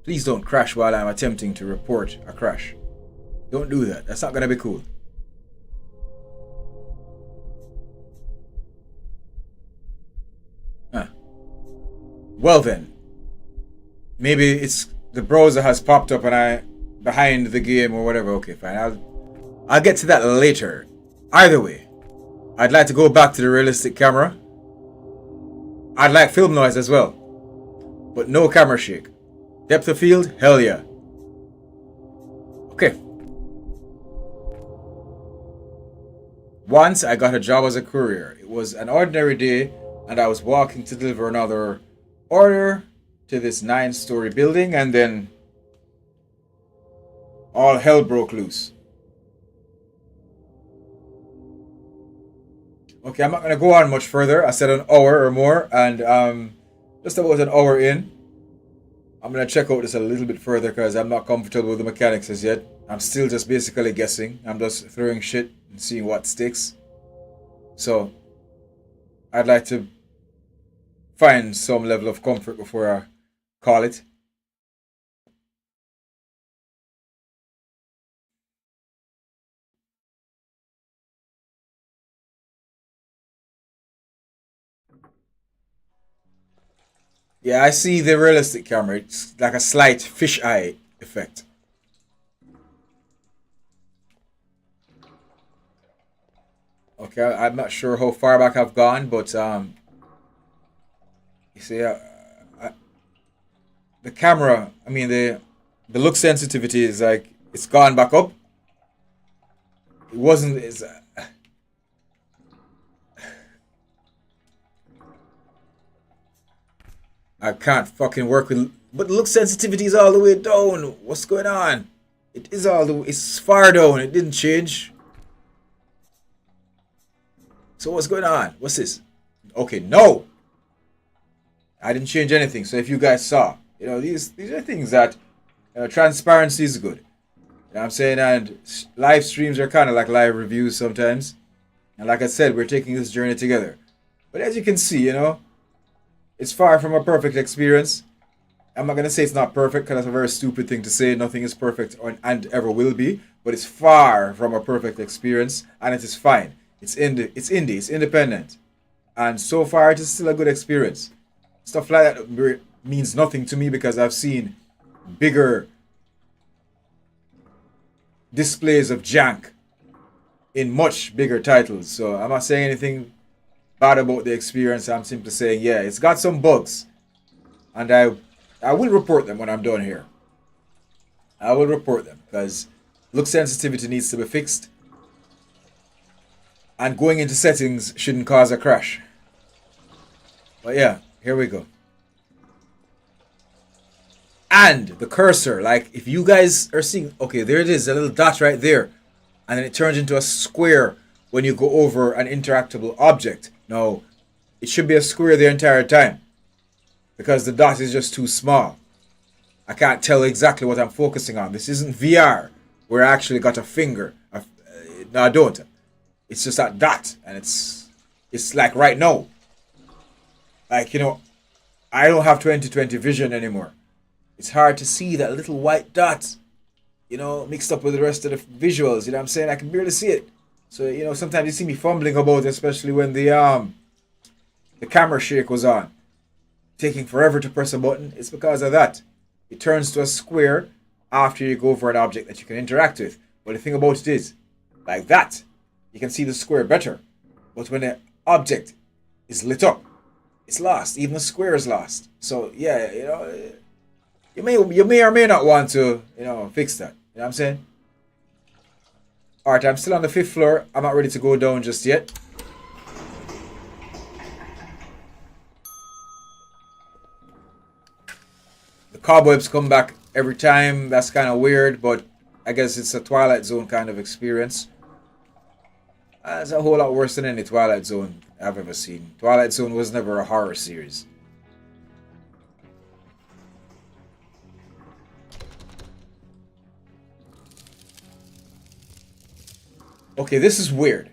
Please don't crash while I'm attempting to report a crash. Don't do that. That's not gonna be cool. Huh. Well then, maybe it's the browser has popped up and I behind the game or whatever. Okay, fine. I'll get to that later. Either way, I'd like to go back to the realistic camera. I'd like film noise as well, but no camera shake. Depth of field, hell yeah. Okay. Once I got a job as a courier. It was an ordinary day and I was walking to deliver another order to this 9-story building and then all hell broke loose. Okay, I'm not going to go on much further. I said an hour or more and just about an hour in. I'm going to check out this a little bit further because I'm not comfortable with the mechanics as yet. I'm still just basically guessing. I'm just throwing shit and seeing what sticks. So, I'd like to find some level of comfort before I call it. Yeah, I see the realistic camera. It's like a slight fisheye effect. Okay, I'm not sure how far back I've gone, but you see, the camera. I mean, the look sensitivity is like it's gone back up. It wasn't. I can't fucking work with. But look sensitivity is all the way down. What's going on? It is all the way. It's far down. It didn't change. So what's going on? What's this? Okay, no. I didn't change anything. So if you guys saw, these are things that transparency is good. You know what I'm saying? And live streams are kind of like live reviews sometimes. And like I said, we're taking this journey together. But as you can see, it's far from a perfect experience. I'm not going to say it's not perfect because that's a very stupid thing to say. Nothing is perfect and ever will be. But it's far from a perfect experience. And it is fine. It's indie. It's independent. And so far, it is still a good experience. Stuff like that means nothing to me because I've seen bigger displays of jank in much bigger titles. So I'm not saying anything bad about the experience. I'm simply saying, yeah, it's got some bugs. And I will report them when I'm done here. I will report them because look sensitivity needs to be fixed. And going into settings shouldn't cause a crash. But yeah, here we go. And the cursor, like if you guys are seeing, okay, there it is, a little dot right there. And then it turns into a square when you go over an interactable object. No, it should be a square the entire time. Because the dot is just too small. I can't tell exactly what I'm focusing on. This isn't VR where I actually got a finger. No, I don't. It's just that dot, and it's like right now. Like, I don't have 20/20 vision anymore. It's hard to see that little white dot, mixed up with the rest of the visuals. You know what I'm saying? I can barely see it. So, sometimes you see me fumbling about it, especially when the camera shake was on. Taking forever to press a button. It's because of that. It turns to a square after you go over an object that you can interact with. But the thing about it is, like that, you can see the square better. But when the object is lit up, it's lost. Even the square is lost. So yeah, you may or may not want to, fix that. You know what I'm saying? Alright, I'm still on the 5th floor. I'm not ready to go down just yet. The cobwebs come back every time. That's kind of weird, but I guess it's a Twilight Zone kind of experience. It's a whole lot worse than any Twilight Zone I've ever seen. Twilight Zone was never a horror series. Okay, this is weird.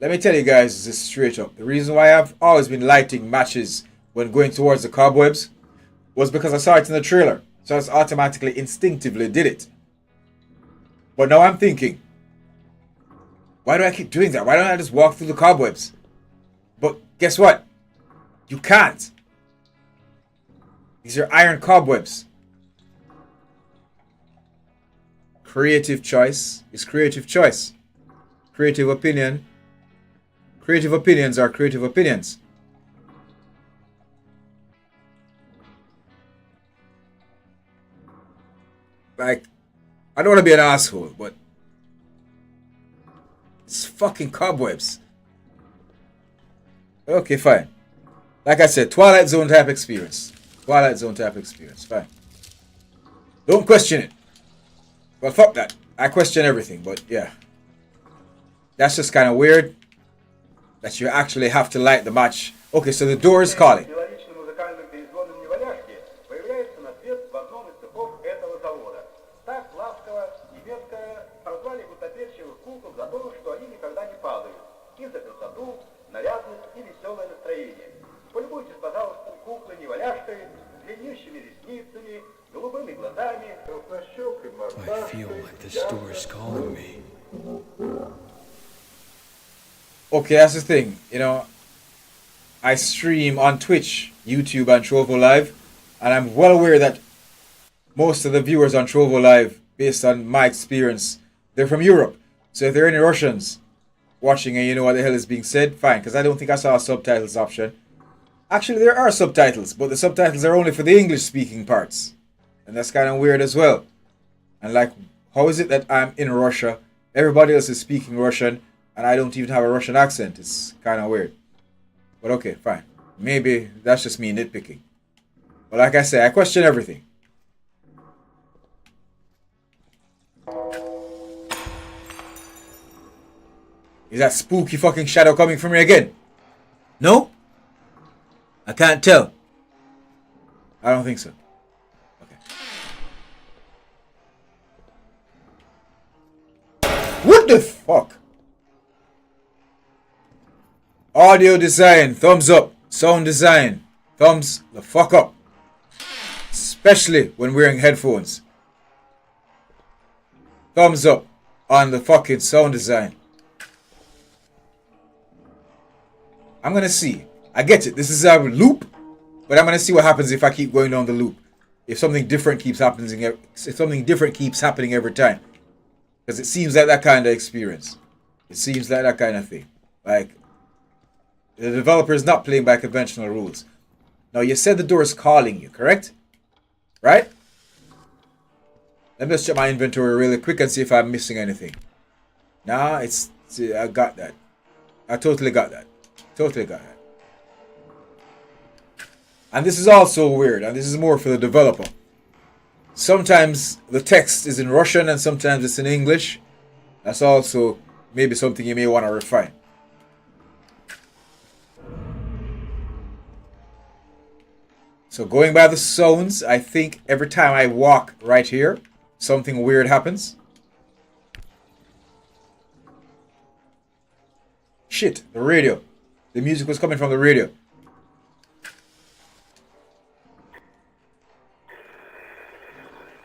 Let me tell you guys this straight up. The reason why I've always been lighting matches when going towards the cobwebs was because I saw it in the trailer. So I just automatically, instinctively did it. But now I'm thinking, why do I keep doing that? Why don't I just walk through the cobwebs? But guess what? You can't. These are iron cobwebs. Creative choice is creative choice. Creative opinion. Creative opinions are creative opinions. Like, I don't want to be an asshole, but it's fucking cobwebs. Okay, fine. Like I said, Twilight Zone type experience. Twilight Zone type experience. Fine. Don't question it. Well, fuck that. I question everything, but yeah. That's just kind of weird. That you actually have to light the match. Okay, so the door is calling. I feel like this door is calling me. Okay, that's the thing. I stream on Twitch, YouTube, and Trovo Live. And I'm well aware that most of the viewers on Trovo Live, based on my experience, they're from Europe. So if there are any Russians watching and you know what the hell is being said, fine, because I don't think I saw a subtitles option. Actually, there are subtitles, but the subtitles are only for the English-speaking parts. And that's kind of weird as well. And like, how is it that I'm in Russia, everybody else is speaking Russian, and I don't even have a Russian accent? It's kind of weird. But okay, fine. Maybe that's just me nitpicking. But like I say, I question everything. Is that spooky fucking shadow coming from me again? No? I can't tell. I don't think so. Okay. What the fuck? Audio design, thumbs up. Sound design, thumbs the fuck up. Especially when wearing headphones. Thumbs up on the fucking sound design. I'm gonna see. I get it. This is a loop, but I'm gonna see what happens if I keep going down the loop. If something different keeps happening, every time, because it seems like that kind of experience. It seems like that kind of thing. Like the developer is not playing by conventional rules. Now you said the door is calling you, correct? Right? Let me just check my inventory really quick and see if I'm missing anything. Nah, I got that. I totally got that. Totally got that. And this is also weird, and this is more for the developer. Sometimes the text is in Russian and sometimes it's in English. That's also maybe something you may want to refine. So going by the sounds, I think every time I walk right here, something weird happens. Shit, the radio. The music was coming from the radio.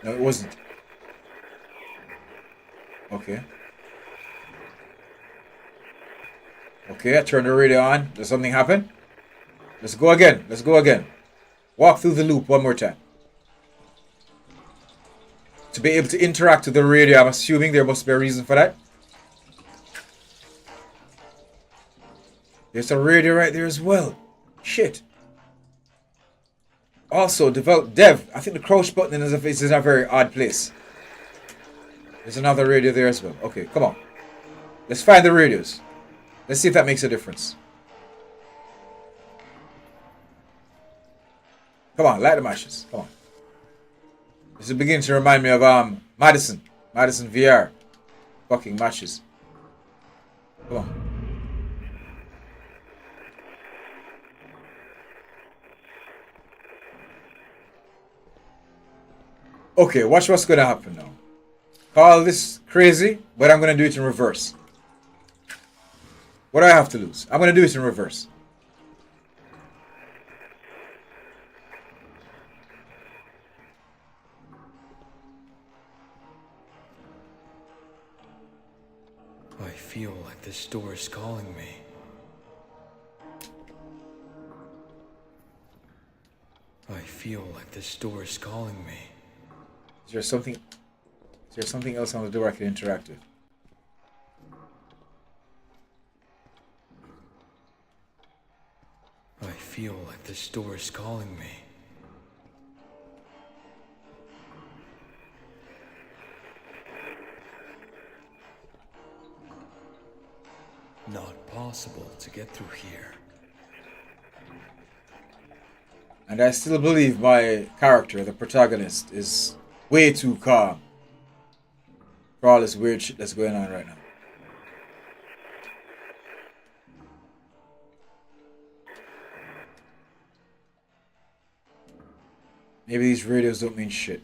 No, it wasn't. Okay. Okay, I turned the radio on. Does something happen? Let's go again. Let's go again. Walk through the loop one more time. To be able to interact with the radio, I'm assuming there must be a reason for that. There's a radio right there as well. Shit. Also, Dev, I think the crouch button is in a very odd place. There's another radio there as well. Okay, come on. Let's find the radios. Let's see if that makes a difference. Come on, light the matches. Come on. This is beginning to remind me of Madison VR. Fucking matches. Come on. Okay, watch what's gonna happen now. Call this crazy, but I'm gonna do it in reverse. What do I have to lose? I'm gonna do it in reverse. I feel like this door is calling me. I feel like this door is calling me. Is there something else on the door I can interact with? I feel like this door is calling me. Not possible to get through here. And I still believe my character, the protagonist, is way too calm for all this weird shit that's going on right now. Maybe these radios don't mean shit.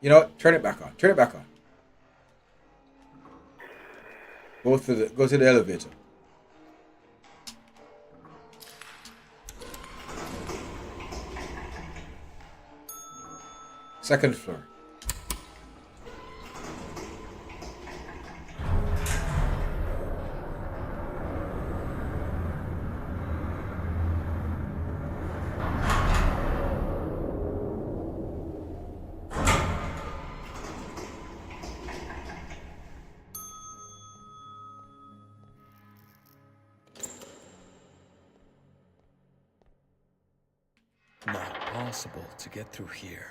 You know what? Turn it back on. Turn it back on. Go to the elevator. Second floor. impossible to get through here.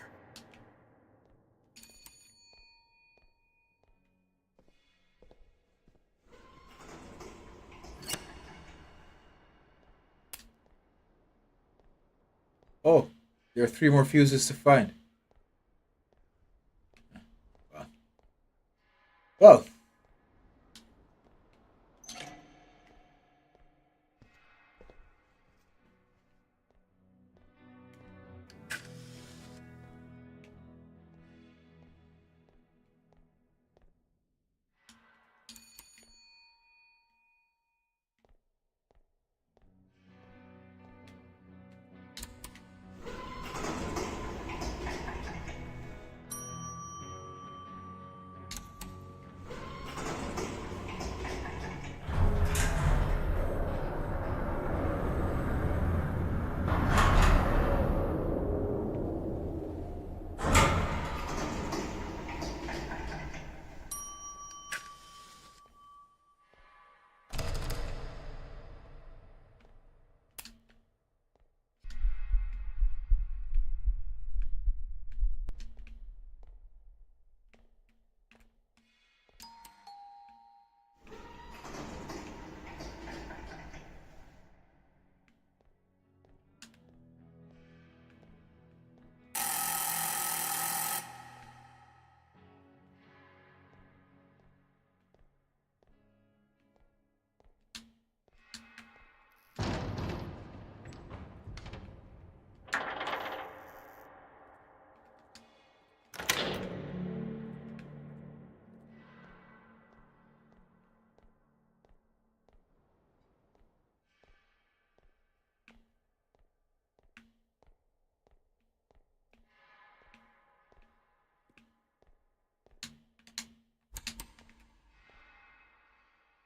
Oh, there are 3 more fuses to find. Well.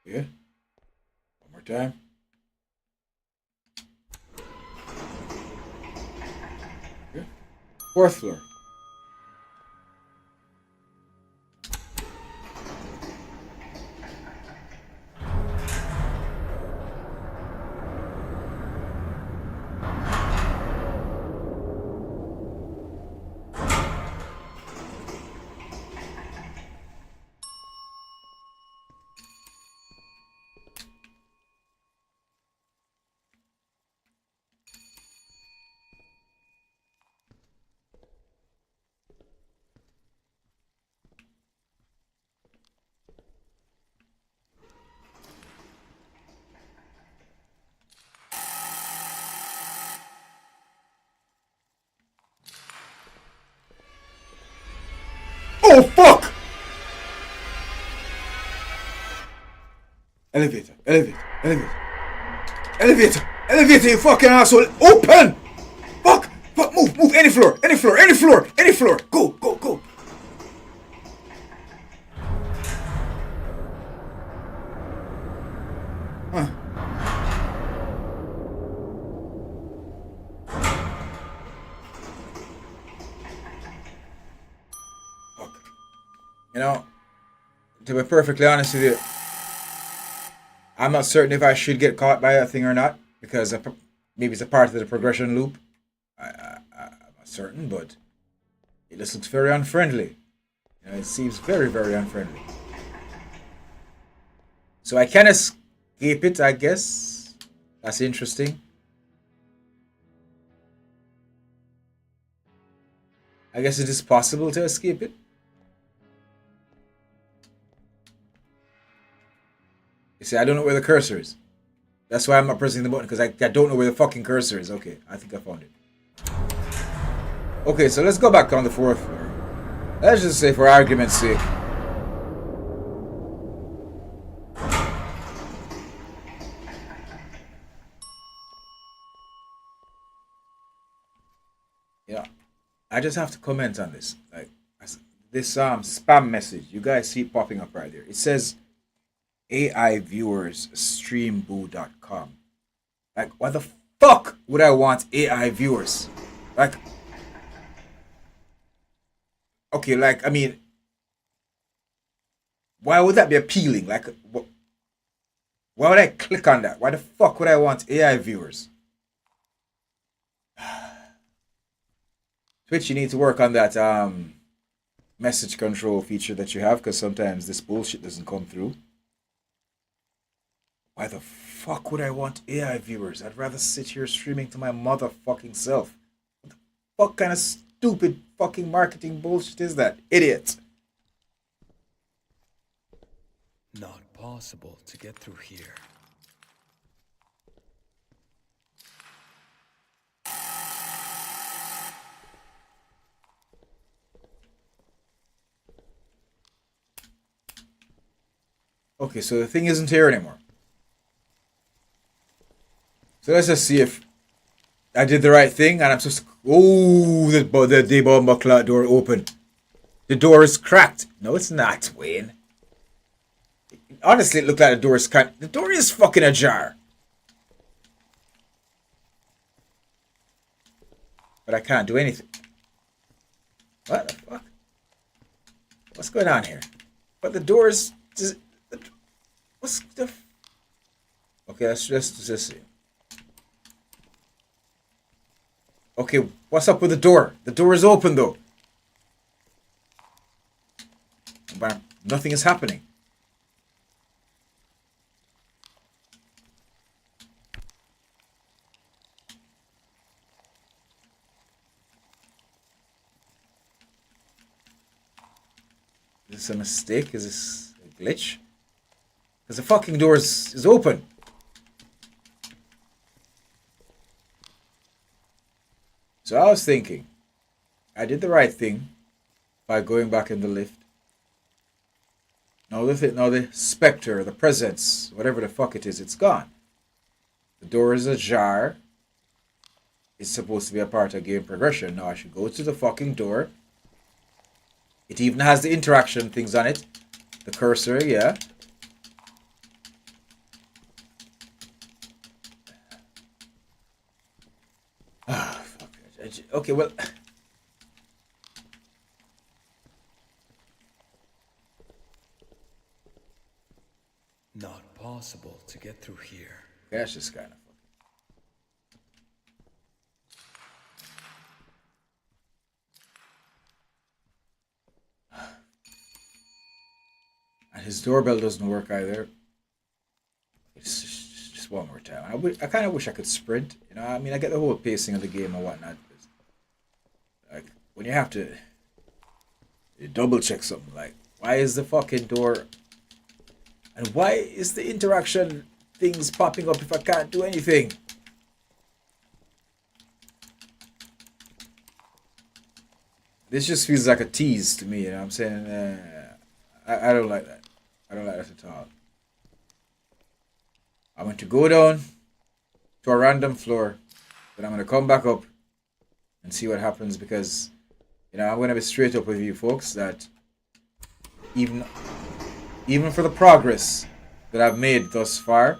Yeah. One more time. Yeah. 4th floor. Oh, fuck! Elevator, elevator, elevator. Elevator, elevator, you fucking asshole. Open! Fuck! Fuck, move, any floor, any floor, any floor, any floor. Go, go, go. Huh. Fuck. You know, to be perfectly honest with you, I'm not certain if I should get caught by that thing or not, because maybe it's a part of the progression loop. I'm not certain, but it just looks very unfriendly. You know, it seems very, very unfriendly. So I can escape it, I guess. That's interesting. I guess it is possible to escape it. You see, I don't know where the cursor is. That's why I'm not pressing the button, because I don't know where the fucking cursor is. Okay, I think I found it. Okay, so let's go back on the 4th floor. Let's just say, for argument's sake, yeah, I just have to comment on this. Like, this spam message, you guys see it popping up right there. It says AI viewers streamboo.com. Like, why the fuck would I want AI viewers? Like, okay, like, I mean, why would that be appealing? Like, why would I click on that? Why the fuck would I want AI viewers? Twitch, you need to work on that message control feature that you have, because sometimes this bullshit doesn't come through. Why the fuck would I want AI viewers? I'd rather sit here streaming to my motherfucking self. What the fuck kind of stupid fucking marketing bullshit is that? Idiot. Not possible to get through here. Okay, so the thing isn't here anymore. So let's just see if I did the right thing, and I'm supposed to... Oh, the bomb clock door open. The door is cracked. No, it's not, Wayne. Honestly, it looked like the door is cracked. The door is fucking ajar. But I can't do anything. What the fuck? What's going on here? But the door is... What's the... Okay, let's just see. Okay, what's up with the door? The door is open, though. But nothing is happening. Is this a mistake? Is this a glitch? Because the fucking door is open. So I was thinking, I did the right thing by going back in the lift. Now the specter, the presence, whatever the fuck it is, it's gone. The door is ajar. It's supposed to be a part of game progression. Now I should go to the fucking door. It even has the interaction things on it. The cursor, yeah. Ah, fuck it. Okay, well... Not possible to get through here. That's just kind of fucking... And his doorbell doesn't work either. It's just one more time. I kind of wish I could sprint. You know, I mean, I get the whole pacing of the game and whatnot. Like, when you have to double check something, like, why is the fucking door... And why is the interaction things popping up if I can't do anything? This just feels like a tease to me, you know what I'm saying? I don't like that. I don't like that at all. I'm going to go down to a random floor, then I'm going to come back up and see what happens, because, you know, I'm going to be straight up with you folks that even for the progress that I've made thus far,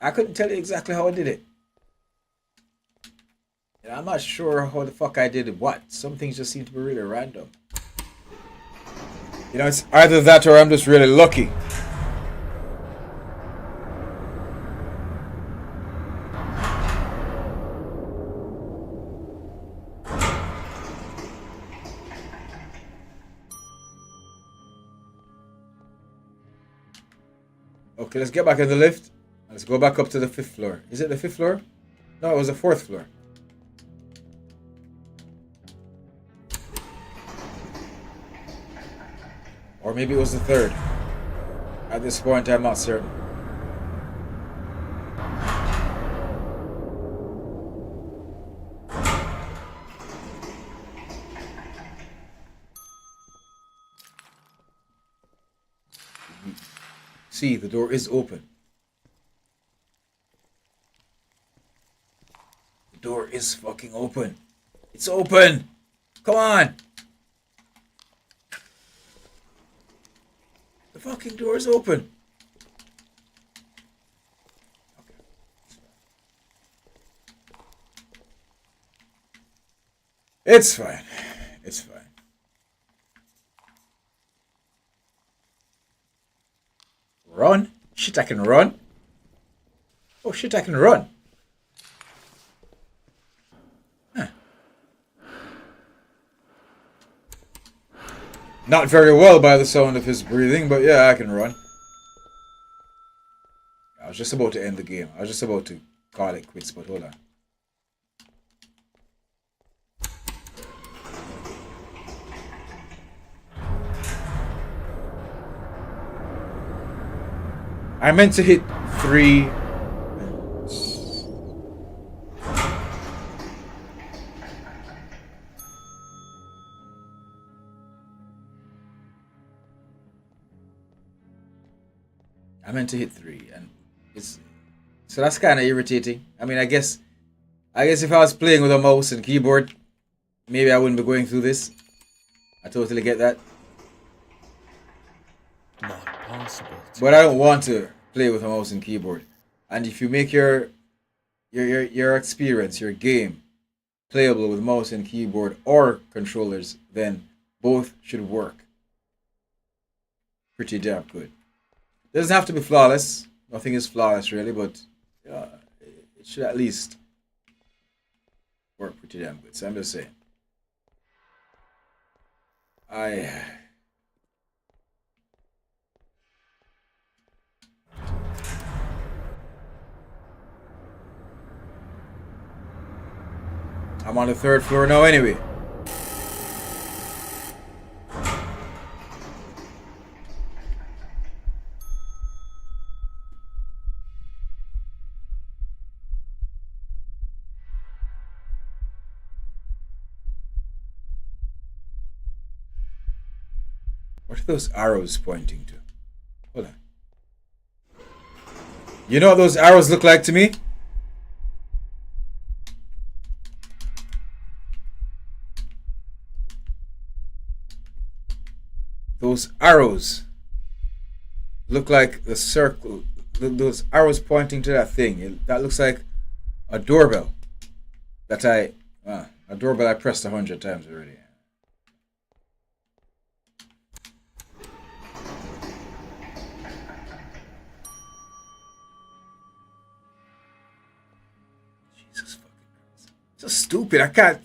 I couldn't tell you exactly how I did it. And I'm not sure how the fuck I did it. What? Some things just seem to be really random. You know, it's either that or I'm just really lucky. Okay, let's get back in the lift. Let's go back up to the 5th floor. Is it the 5th floor? No, it was the 4th floor. Or maybe it was the 3rd. At this point, I'm not certain. See, the door is open. The door is fucking open. It's open! Come on! The fucking door is open. Okay. It's fine. It's fine. Run? Shit, I can run? Oh shit, I can run. Huh. Not very well by the sound of his breathing, but yeah, I can run. I was just about to end the game. I was just about to call it quits, but hold on. I meant to hit 3. I meant to hit 3, and it's so that's kind of irritating. I mean, I guess if I was playing with a mouse and keyboard, maybe I wouldn't be going through this. I totally get that. Not possible. But I don't want to play with a mouse and keyboard. And if you make your experience, your game, playable with mouse and keyboard or controllers, then both should work pretty damn good. It doesn't have to be flawless. Nothing is flawless really, but it should at least work pretty damn good. So I'm just saying. I'm on the 3rd floor now anyway. What are those arrows pointing to? Hold on. You know what those arrows look like to me? Those arrows look like the circle. Those arrows pointing to that thing. That looks like a doorbell. A doorbell I pressed 100 times already. Jesus fucking Christ. So stupid. I can't.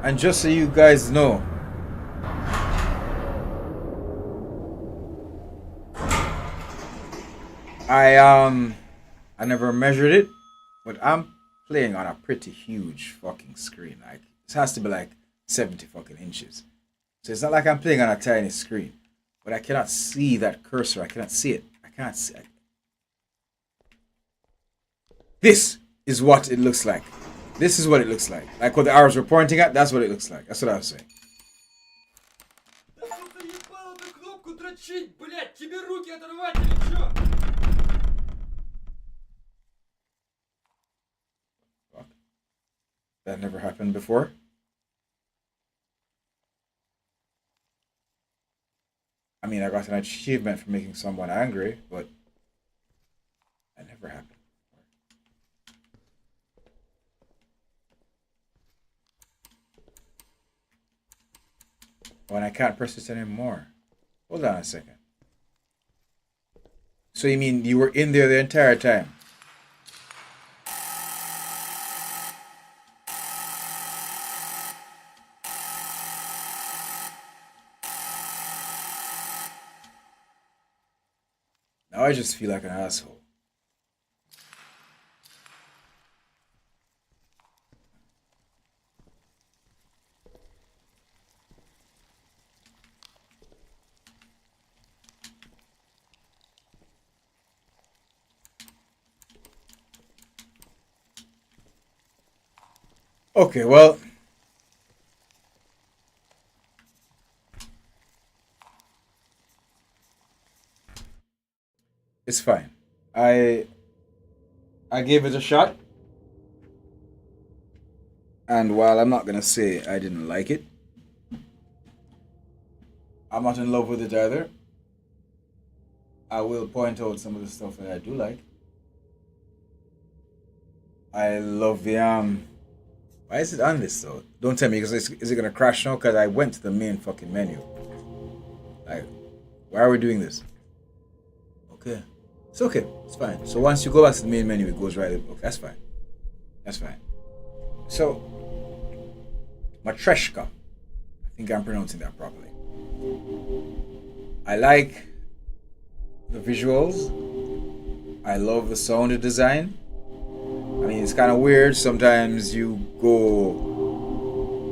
And just so you guys know, I never measured it, but I'm playing on a pretty huge fucking screen. Like it has to be like 70 fucking inches. So it's not like I'm playing on a tiny screen, but I cannot see that cursor. I cannot see it. I can't see it. This is what it looks like. This is what it looks like. Like what the arrows were pointing at, that's what it looks like. That's what I was saying. Fuck. That never happened before. I mean, I got an achievement for making someone angry, but that never happened. Oh, and I can't press this anymore. Hold on a second. So you mean you were in there the entire time? Now I just feel like an asshole. Okay, well, it's fine. I gave it a shot. And while I'm not gonna say I didn't like it, I'm not in love with it either. I will point out some of the stuff that I do like. I love the why is it on this though? Don't tell me, because is it gonna crash now? Because I went to the main fucking menu. Like, why are we doing this? Okay, It's okay. It's fine. So once you go back to the main menu, it goes right in the book. That's fine. That's fine. So, Matreshka. I think I'm pronouncing that properly. I like the visuals. I love the sound design. I mean, it's kind of weird. Sometimes you go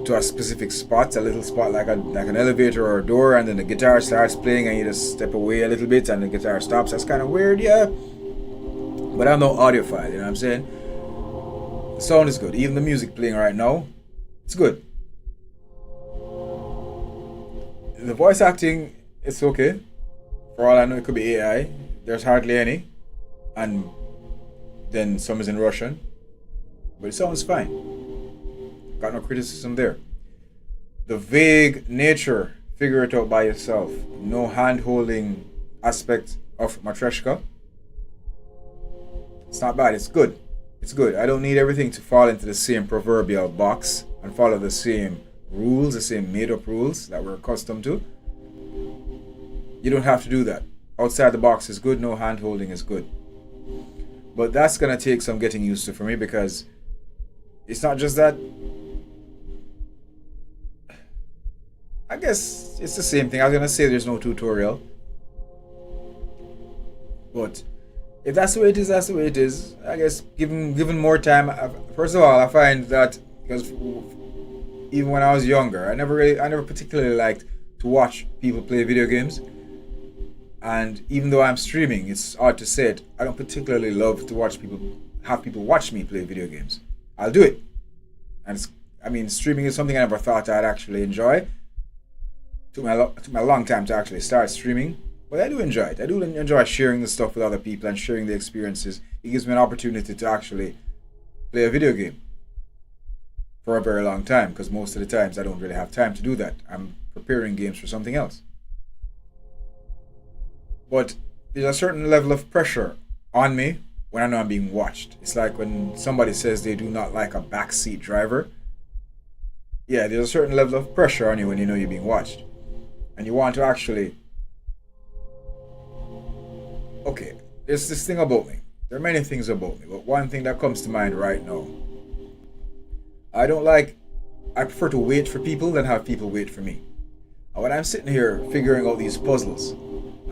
to a specific spot, a little spot like an elevator or a door, and then the guitar starts playing, and you just step away a little bit, and the guitar stops. That's kind of weird, yeah. But I'm no audiophile, you know what I'm saying? The sound is good. Even the music playing right now, it's good. The voice acting, it's okay. For all I know, it could be AI. There's hardly any. And then some is in Russian. But it sounds fine. Got no criticism there. The vague nature, figure it out by yourself. No hand-holding aspect of Matreshka. It's not bad, it's good. It's good. I don't need everything to fall into the same proverbial box and follow the same rules, the same made-up rules that we're accustomed to. You don't have to do that. Outside the box is good, no hand-holding is good. But that's going to take some getting used to for me, because it's not just that. I guess it's the same thing. I was going to say there's no tutorial. But if that's the way it is, that's the way it is. I guess given more time. First of all, I find that because even when I was younger, I never particularly liked to watch people play video games. And even though I'm streaming, it's odd to say it, I don't particularly love to have people watch me play video games. I'll do it. And streaming is something I never thought I'd actually enjoy. Took me a long time to actually start streaming, but I do enjoy it. I do enjoy sharing the stuff with other people and sharing the experiences. It gives me an opportunity to actually play a video game for a very long time, because most of the times I don't really have time to do that. I'm preparing games for something else. But there's a certain level of pressure on me when I know I'm being watched. It's like when somebody says they do not like a backseat driver. Yeah, there's a certain level of pressure on you when you know you're being watched. And you want to actually... Okay, there's this thing about me. There are many things about me, but one thing that comes to mind right now. I prefer to wait for people than have people wait for me. And when I'm sitting here figuring out these puzzles,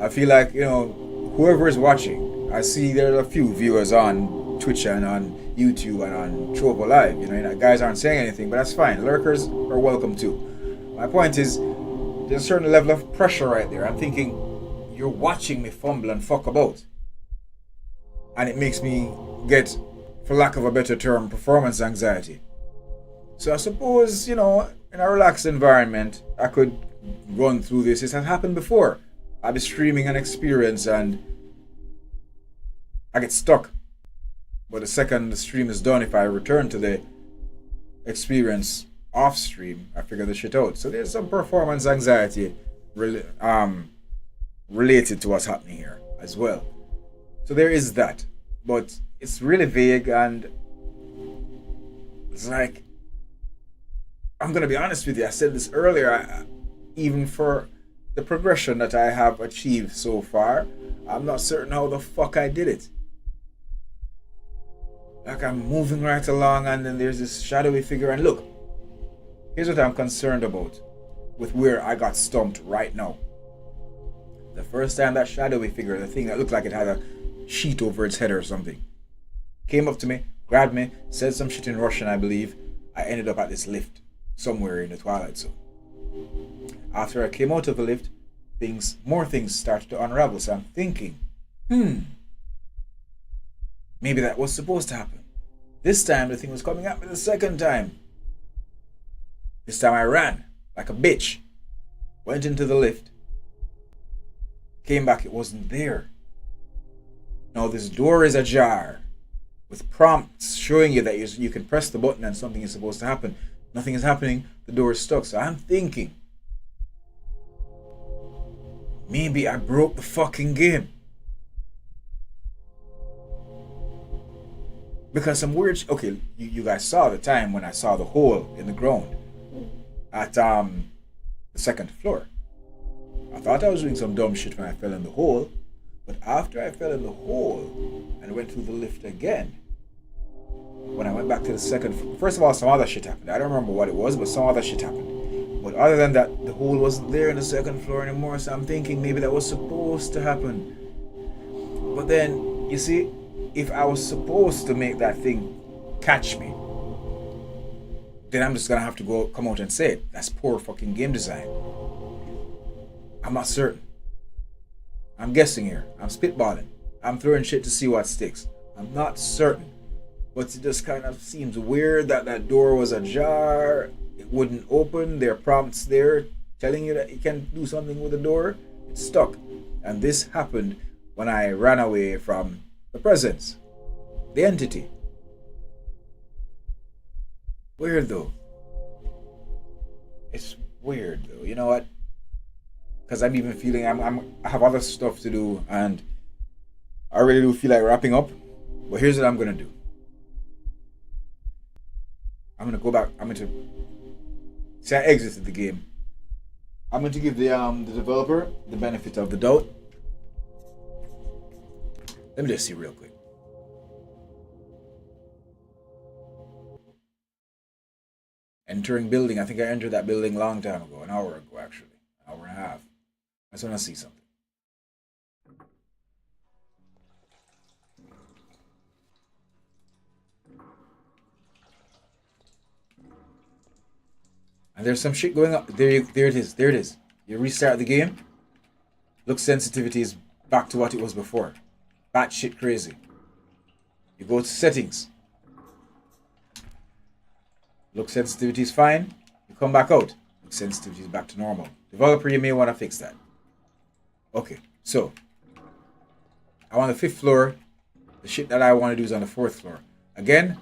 I feel like, whoever is watching, I see there are a few viewers on Twitch and on YouTube and on Trovo Live. Guys aren't saying anything, but that's fine. Lurkers are welcome too. My point is, there's a certain level of pressure right there. I'm thinking, you're watching me fumble and fuck about. And it makes me get, for lack of a better term, performance anxiety. So I suppose, in a relaxed environment, I could run through this. This has happened before. I'll be streaming an experience and I get stuck. But the second the stream is done, if I return to the experience off stream, I figure the shit out. So there's some performance anxiety related to what's happening here as well. So there is that. But it's really vague, and it's like, I'm going to be honest with you, I said this earlier, even for the progression that I have achieved so far, I'm not certain how the fuck I did it. Like, I'm moving right along, and then there's this shadowy figure, and look, here's what I'm concerned about with where I got stumped right now. The first time that shadowy figure, the thing that looked like it had a sheet over its head or something, came up to me, grabbed me, said some shit in Russian, I believe. I ended up at this lift somewhere in the Twilight Zone. After I came out of the lift, more things started to unravel. So I'm thinking, maybe that was supposed to happen. This time the thing was coming at me the second time. This time I ran like a bitch, went into the lift, came back, it wasn't there. Now this door is ajar, with prompts showing you that you can press the button and something is supposed to happen. Nothing is happening, the door is stuck. So I'm thinking, maybe I broke the fucking game. Because some weird... Okay, you guys saw the time when I saw the hole in the ground at the second floor. I thought I was doing some dumb shit when I fell in the hole, But after I fell in the hole and went through the lift again, when I went back to the second, first of all, some other shit happened. I don't remember what it was, but some other shit happened. But other than that, the hole wasn't there in the second floor anymore, so I'm thinking maybe that was supposed to happen. But then, you see, if I was supposed to make that thing catch me, then I'm just gonna have to come out and say it. That's poor fucking game design. I'm not certain. I'm guessing here. I'm spitballing. I'm throwing shit to see what sticks. I'm not certain. But it just kind of seems weird that that door was ajar. It wouldn't open. There are prompts there telling you that you can do something with the door. It's stuck. And this happened when I ran away from the presence. The entity. Weird though. It's weird though. You know what? Because I'm even feeling I have other stuff to do, and I really do feel like wrapping up. But here's what I'm gonna do. I'm gonna go back. I'm going to say I exited the game. I'm going to give the developer the benefit of the doubt. Let me just see real quick. Entering building. I think I entered that building a long time ago, an hour ago actually, an hour and a half. I just want to see something. And there's some shit going on. There it is. There it is. You restart the game. Look, sensitivity is back to what it was before. Batshit crazy. You go to settings. Look, sensitivity is fine. You come back out. Look, sensitivity is back to normal. Developer, you may want to fix that. Okay, so I'm on the 5th floor. The shit that I want to do is on the 4th floor. Again,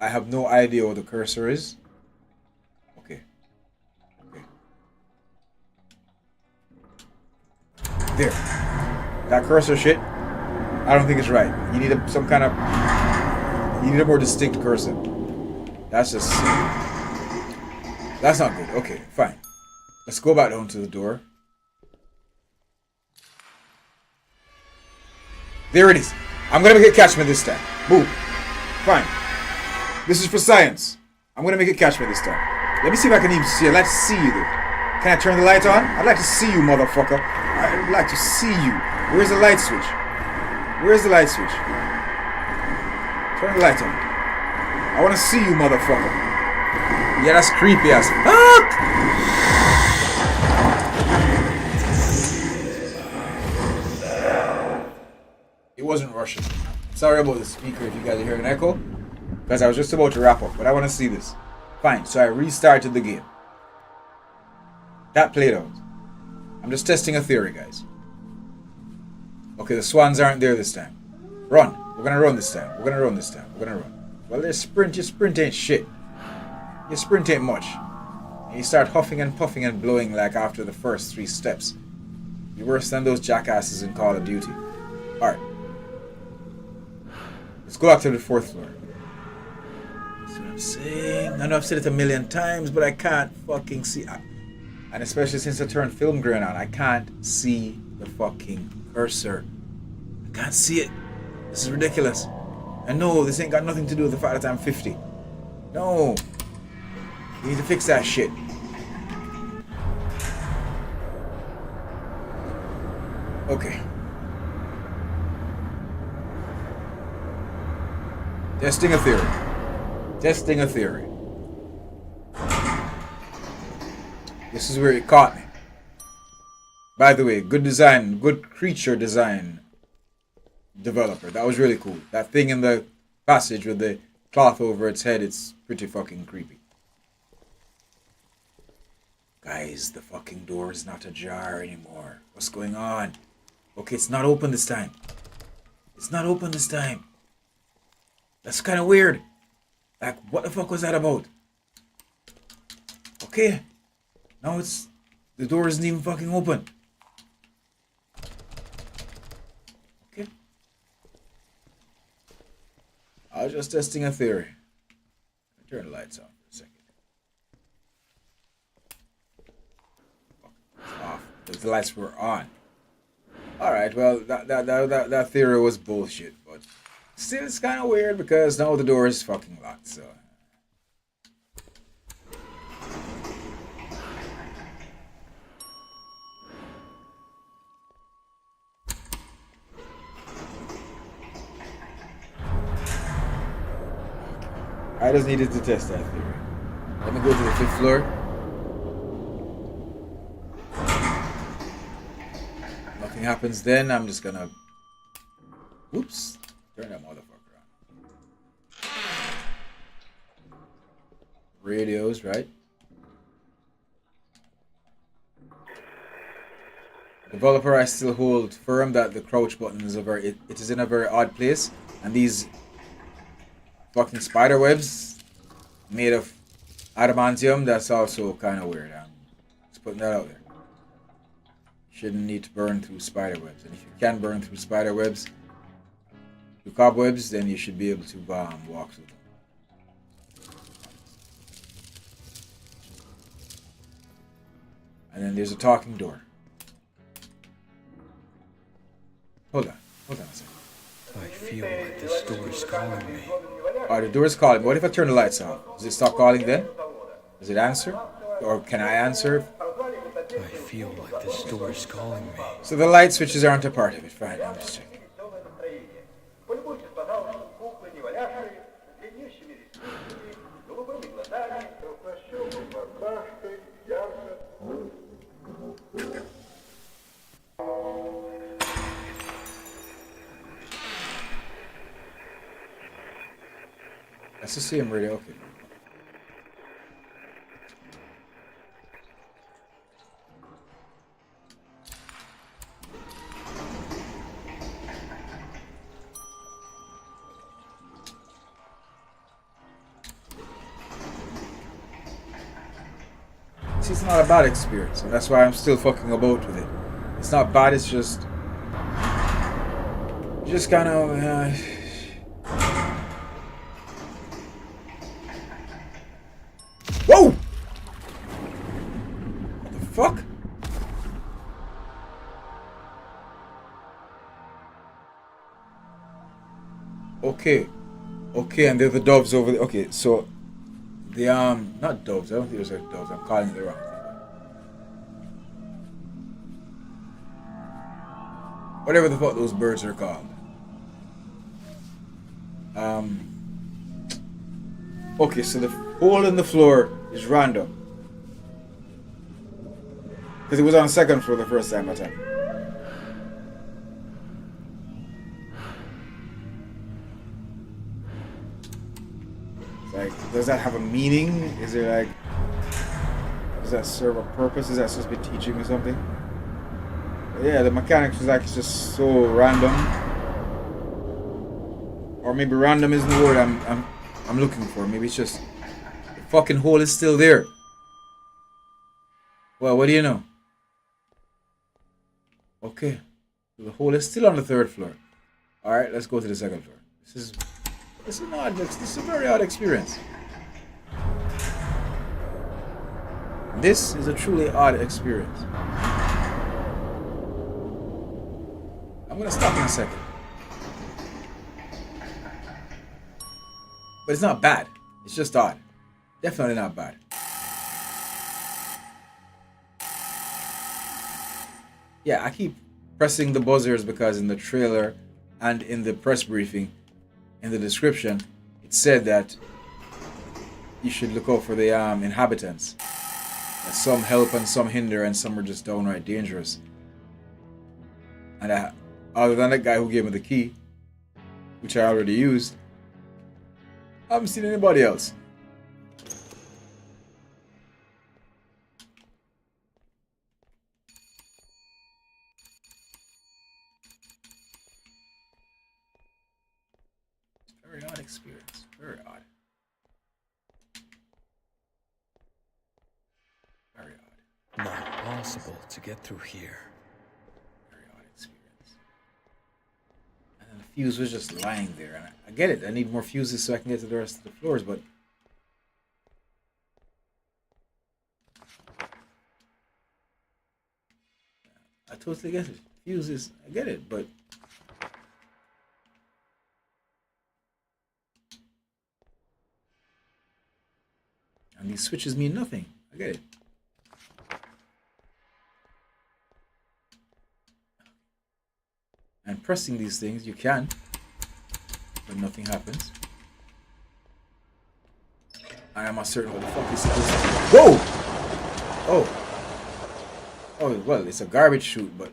I have no idea where the cursor is. Okay. There. That cursor shit, I don't think it's right. You need some kind of... You need a more distinct cursor. That's just... That's not good. Okay, fine. Let's go back down to the door. There it is. I'm gonna make it catch me this time. Move. Fine. This is for science. I'm gonna make it catch me this time. Let me see if I can even see it. I'd like to see you though. Can I turn the light on? I'd like to see you, motherfucker. I'd like to see you. Where's the light switch? Where's the light switch? Turn the light on. I wanna see you, motherfucker. Yeah, that's creepy as fuck. It wasn't Russian. Sorry about the speaker if you guys are hearing an echo, because I was just about to wrap up, but I want to see this. Fine, so I restarted the game. That played out. I'm just testing a theory, guys. Okay, the swans aren't there this time. Run. We're gonna run this time. We're gonna run this time. We're gonna run. Well, there's sprint. Your sprint ain't shit. Your sprint ain't much. And you start huffing and puffing and blowing like after the first 3 steps. You're worse than those jackasses in Call of Duty. Alright. Let's go back to the 4th floor. That's what I'm saying. I know I've said it a million times, but I can't fucking see. And especially since I turned film grain on, I can't see the fucking cursor. I can't see it. This is ridiculous. And no, this ain't got nothing to do with the fact that I'm 50. No. You need to fix that shit. Okay. Testing a theory. Testing a theory. This is where it caught me. By the way, good design, good creature design developer. That was really cool. That thing in the passage with the cloth over its head, it's pretty fucking creepy. Guys, the fucking door is not ajar anymore. What's going on? Okay, it's not open this time. It's not open this time. That's kind of weird. Like, what the fuck was that about? Okay. Now it's... The door isn't even fucking open. Okay. I was just testing a theory. Turn the lights on for a second. Fuck, it's off. The lights were on. Alright, well, that theory was bullshit, but still it's kind of weird because now the door is fucking locked, so. I just needed to test that theory. Let me go to the 5th floor. Nothing happens then, I'm just gonna... Oops. Turn that motherfucker on. Radios, right? Developer, I still hold firm that the crouch button is it is in a very odd place, and these fucking spider webs made of adamantium, that's also kind of weird. I'm just putting that out there. Shouldn't need to burn through spider webs, and if you can burn through spider webs, through cobwebs, then you should be able to walk through them. And then there's a talking door. Hold on a second. I feel like this door is calling me. Oh, the door is calling. What if I turn the lights off? Does it stop calling then? Does it answer? Or can I answer? I feel like this door is calling me. So the light switches aren't a part of it. Fine, I'm just checking. Полюбуйтесь, пожалуйста, куклы не валяши, с длиннющими ресницами, голубыми глазами, толстощёкой мордашкой, ярко. That's the same radio. Okay. See, it's not a bad experience, and that's why I'm still fucking about with it. It's not bad, it's just kind of whoa! What the fuck? Okay, and they're the doves over there. Okay, so the not doves, I don't think those are doves, I'm calling it the wrong thing. Whatever the fuck those birds are called. Okay, so the hole in the floor is random. Because it was on the 2nd floor the first time I tapped. It's like, does that have a meaning? Is it like, does that serve a purpose? Is that supposed to be teaching me something? But yeah, the mechanics is like, it's just so random. Or maybe random isn't the word I'm looking for. Maybe it's just the fucking hole is still there. Well, what do you know? Okay, so the hole is still on the 3rd floor. All right, let's go to the 2nd floor. This is a very odd experience. This is a truly odd experience. I'm gonna stop in a second. But it's not bad. It's just odd. Definitely not bad. Yeah, I keep pressing the buzzers because in the trailer and in the press briefing, in the description, it said that you should look out for the inhabitants. That some help and some hinder and some are just downright dangerous. And other than that guy who gave me the key, which I already used, I haven't seen anybody else. Very odd experience. Very odd. Very odd. Not possible to get through here. Very odd experience. And then the fuse was just lying there. And I get it. I need more fuses so I can get to the rest of the floors, but I totally get it. fuses. I get it, but and these switches mean nothing. I get it. And pressing these things, you can, but nothing happens. I am uncertain what the fuck is supposed to be. Whoa! Oh, well, it's a garbage chute, but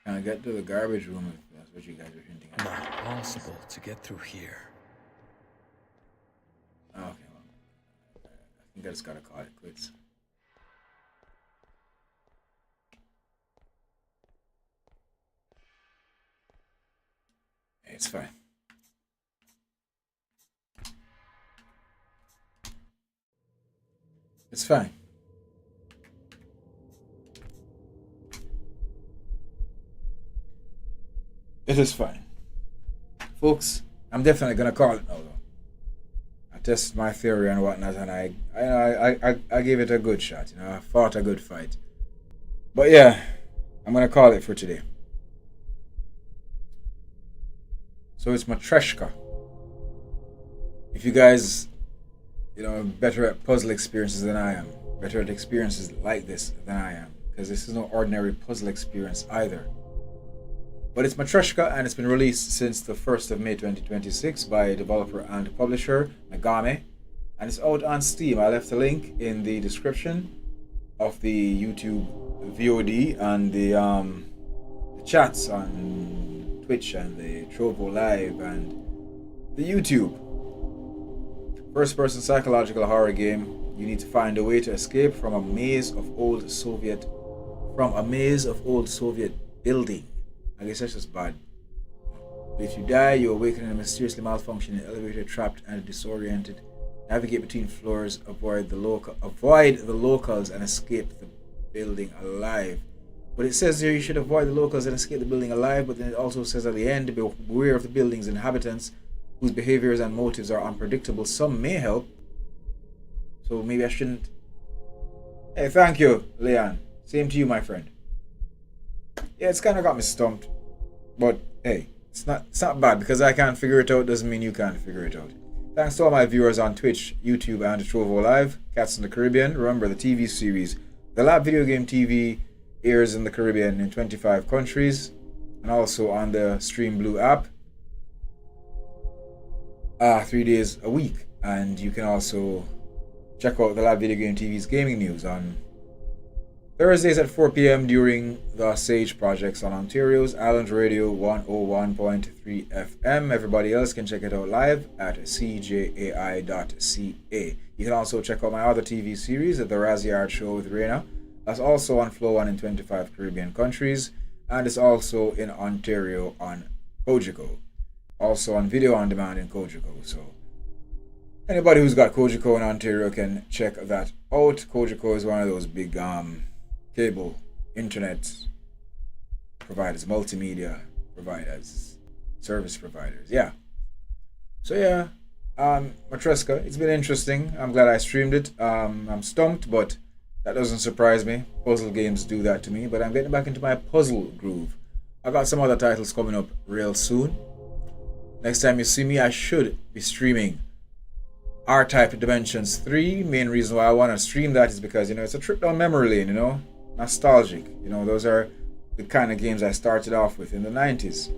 can I get to the garbage room if that's what you guys are hinting at? Not possible to get through here. Okay, well, I think I just gotta call it quits. It's fine. It's fine. It is fine. Folks, I'm definitely gonna call it now though. I tested my theory and whatnot, and I gave it a good shot, you know, I fought a good fight. But yeah, I'm gonna call it for today. So it's Matreshka. If you guys, you know, are better at puzzle experiences than I am, better at experiences like this than I am, because this is no ordinary puzzle experience either. But it's Matreshka, and it's been released since the 1st of May 2026 by developer and publisher Megame, and it's out on Steam. I left a link in the description of the YouTube VOD and the chats on Twitch and the Trovo Live and the YouTube. First-person psychological horror game. You need to find a way to escape from a maze of old Soviet building. I guess that's just bad. But if you die, you awaken in a mysteriously malfunctioning elevator, trapped and disoriented. Navigate between floors, avoid the locals, and escape the building alive. But it says here you should avoid the locals and escape the building alive, but then it also says at the end, beware of the building's inhabitants, whose behaviors and motives are unpredictable. Some may help. So maybe I shouldn't. Hey, thank you, Leon. Same to you, my friend. Yeah, it's kind of got me stumped, but hey, it's not bad. Because I can't figure it out doesn't mean you can't figure it out. Thanks to all my viewers on Twitch, YouTube, and Trovo Live, Cats in the Caribbean. Remember, the TV series The Lab Video Game TV airs in the Caribbean in 25 countries, and also on the Stream Blue app 3 days a week. And you can also check out The Lab Video Game TV's gaming news on Thursdays at 4 p.m. during the Sage Projects on Ontario's Island Radio 101.3 FM. Everybody else can check it out live at cjai.ca. You can also check out my other TV series, The Razzie Art Show with Reina. That's also on Flow 1 in 25 Caribbean countries, and it's also in Ontario on Kojiko. Also on video on demand in Kojiko. So anybody who's got Kojiko in Ontario can check that out. Kojiko is one of those big cable internet providers, multimedia providers, service providers. Yeah. So yeah, Matreshka, it's been interesting. I'm glad I streamed it. I'm stumped, but that doesn't surprise me. Puzzle games do that to me, but I'm getting back into my puzzle groove. I got some other titles coming up real soon. Next time you see me, I should be streaming R-Type Dimensions 3. Main reason why I want to stream that is because, you know, it's a trip down memory lane, you know, nostalgic. You know, those are the kind of games I started off with in the 90s.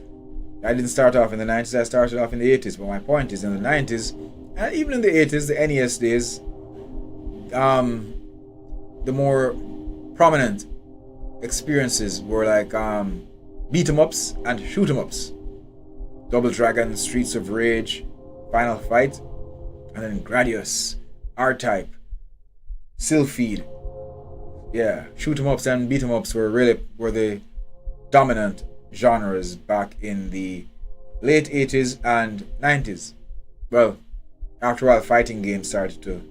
I didn't start off in the 90s, I started off in the 80s, but my point is in the 90s, and even in the 80s, the NES days, the more prominent experiences were like beat 'em ups and shoot 'em ups. Double Dragon, Streets of Rage, Final Fight, and then Gradius, R-Type, Sylpheed. Yeah, shoot 'em ups and beat 'em ups were the dominant genres back in the late 80s and 90s. Well, after a while, fighting games started to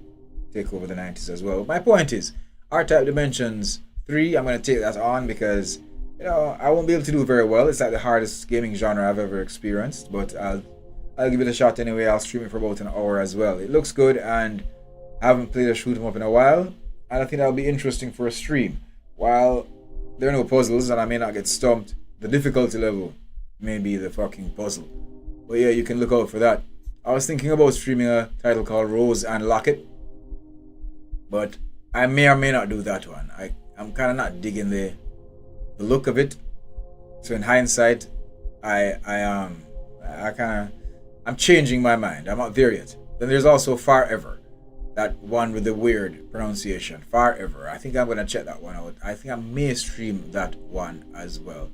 take over the 90s as well. My point is, R-Type Dimensions 3, I'm going to take that on because you know, I won't be able to do very well. It's like the hardest gaming genre I've ever experienced, but I'll give it a shot anyway. I'll stream it for about an hour as well. It looks good, and I haven't played a shoot 'em up in a while, and I think that'll be interesting for a stream. While there are no puzzles and I may not get stumped, the difficulty level may be the fucking puzzle. But yeah, you can look out for that. I was thinking about streaming a title called Rose and Locket, but I may or may not do that one. I'm kind of not digging the look of it. So in hindsight, I'm changing my mind. I'm not there yet. Then there's also Far Ever, that one with the weird pronunciation. Far Ever. I think I'm gonna check that one out. I think I may stream that one as well.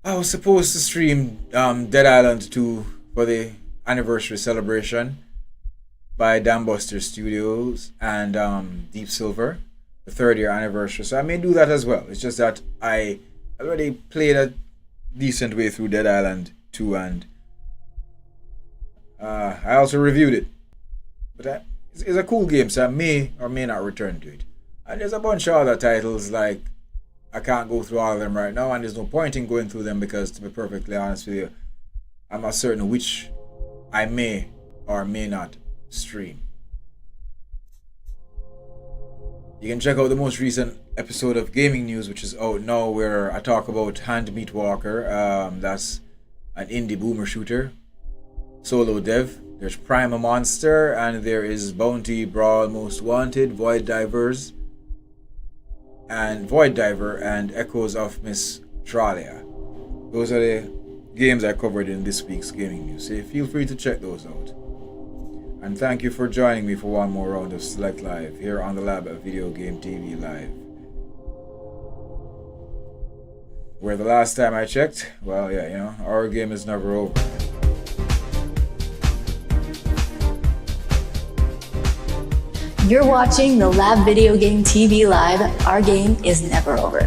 I was supposed to stream Dead Island 2 for the anniversary celebration by Dambuster Studios and Deep Silver, the 3rd-year anniversary. So I may do that as well. It's just that I already played a decent way through Dead Island 2, and I also reviewed it. But it's a cool game, so I may or may not return to it. And there's a bunch of other titles, like I can't go through all of them right now, and there's no point in going through them because, to be perfectly honest with you, I'm not certain which I may or may not stream. You can check out the most recent episode of Gaming News, which is out now, where I talk about Hand Meat Walker. That's an indie boomer shooter, solo dev. There's Prima Monster, and there is Bounty Brawl Most Wanted, Void Diver, and Echoes of Miss Tralia. Those are the games I covered in this week's Gaming News. So feel free to check those out. And thank you for joining me for one more round of Select Live here on the Lab Video Game TV Live. Where the last time I checked, well, yeah, you know, our game is never over. You're watching the Lab Video Game TV Live. Our game is never over.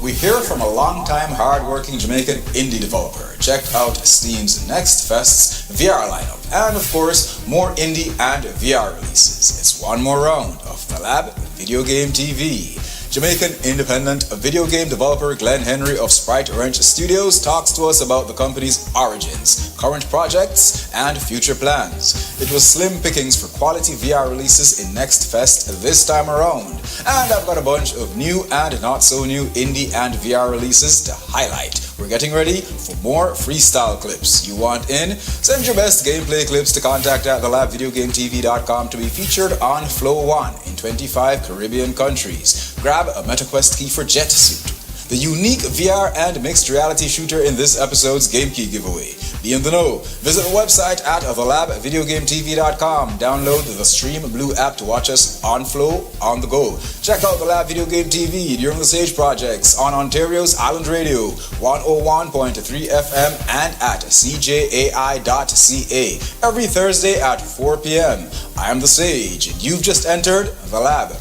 We hear from a long-time hard-working Jamaican indie developer. Check out Steam's Next Fest's VR lineup, and of course, more indie and VR releases. It's one more round of the Lab Video Game TV. Jamaican independent video game developer Glenn Henry of Sprite Wrench Studios talks to us about the company's origins, current projects, and future plans. It was slim pickings for quality VR releases in Next Fest this time around, and I've got a bunch of new and not so new indie and VR releases to highlight. We're getting ready for more freestyle clips. You want in? Send your best gameplay clips to contact at thelabvideogametv.com to be featured on Flow 1 in 25 Caribbean countries. Grab a MetaQuest key for Jet Suit, the unique VR and mixed reality shooter in this episode's Game Key giveaway. Be in the know. Visit the website at thelabvideogametv.com. Download the Stream Blue app to watch us on Flow, on the go. Check out the Lab Video Game TV during the Sage Projects on Ontario's Island Radio, 101.3 FM and at cjai.ca every Thursday at 4 p.m. I am the Sage, and you've just entered the Lab.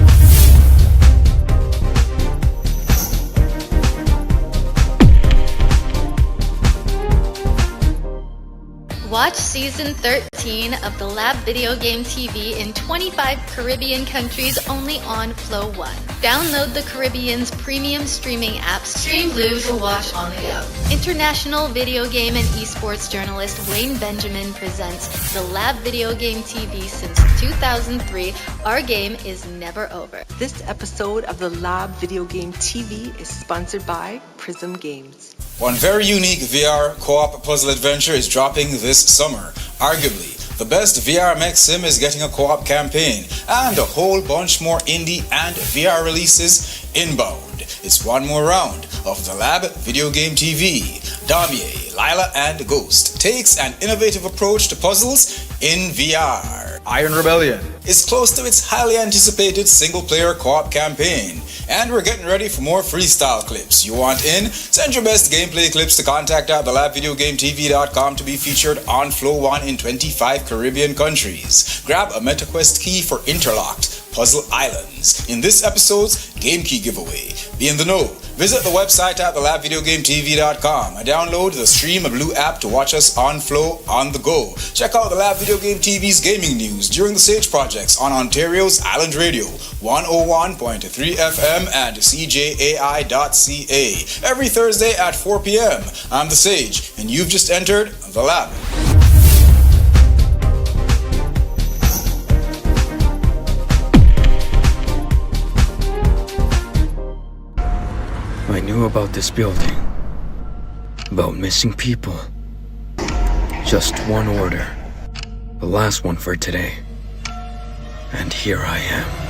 Watch Season 13 of the Lab Video Game TV in 25 Caribbean countries only on Flow 1. Download the Caribbean's premium streaming app Stream Blue to watch on the go. International video game and esports journalist Wayne Benjamin presents the Lab Video Game TV since 2003. Our game is never over. This episode of the Lab Video Game TV is sponsored by Prism Games. One very unique VR co-op puzzle adventure is dropping this summer. Arguably, the best VR mech sim is getting a co-op campaign, and a whole bunch more indie and VR releases inbound. It's one more round of the Lab Video Game TV. Damier, Lila, and Ghost takes an innovative approach to puzzles in VR. Iron Rebellion is close to its highly anticipated single-player co-op campaign. And we're getting ready for more freestyle clips. You want in? Send your best gameplay clips to contact at thelabvideogametv.com to be featured on Flow 1 in 25 Caribbean countries. Grab a MetaQuest key for Interlocked Puzzle Islands in this episode's Game Key giveaway. Be in the know. Visit the website at thelabvideogametv.com and download the Stream Blue app to watch us on Flow on the go. Check out the Lab Video Game TV's gaming news during the Sage projects on Ontario's Island Radio, 101.3 FM and CJAI.ca every Thursday at 4 p.m. I'm the Sage, and you've just entered the Lab. I knew about this building, about missing people. Just one order, the last one for today. And here I am.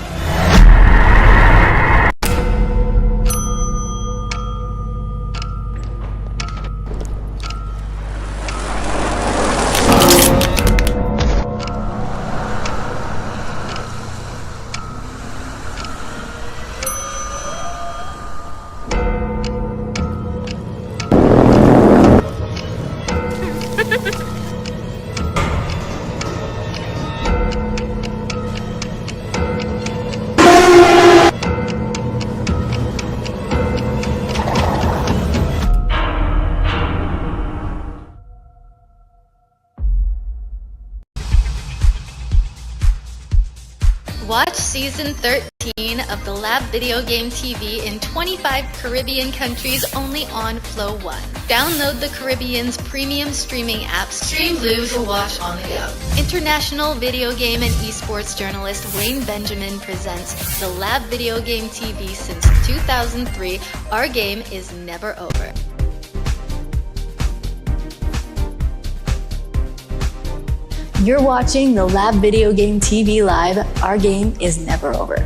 Watch Season 13 of the Lab Video Game TV in 25 Caribbean countries only on Flow 1. Download the Caribbean's premium streaming app Stream Blue to watch on the go. International video game and esports journalist Wayne Benjamin presents the Lab Video Game TV since 2003. Our game is never over. You're watching the Lab Video Game TV Live. Our game is never over.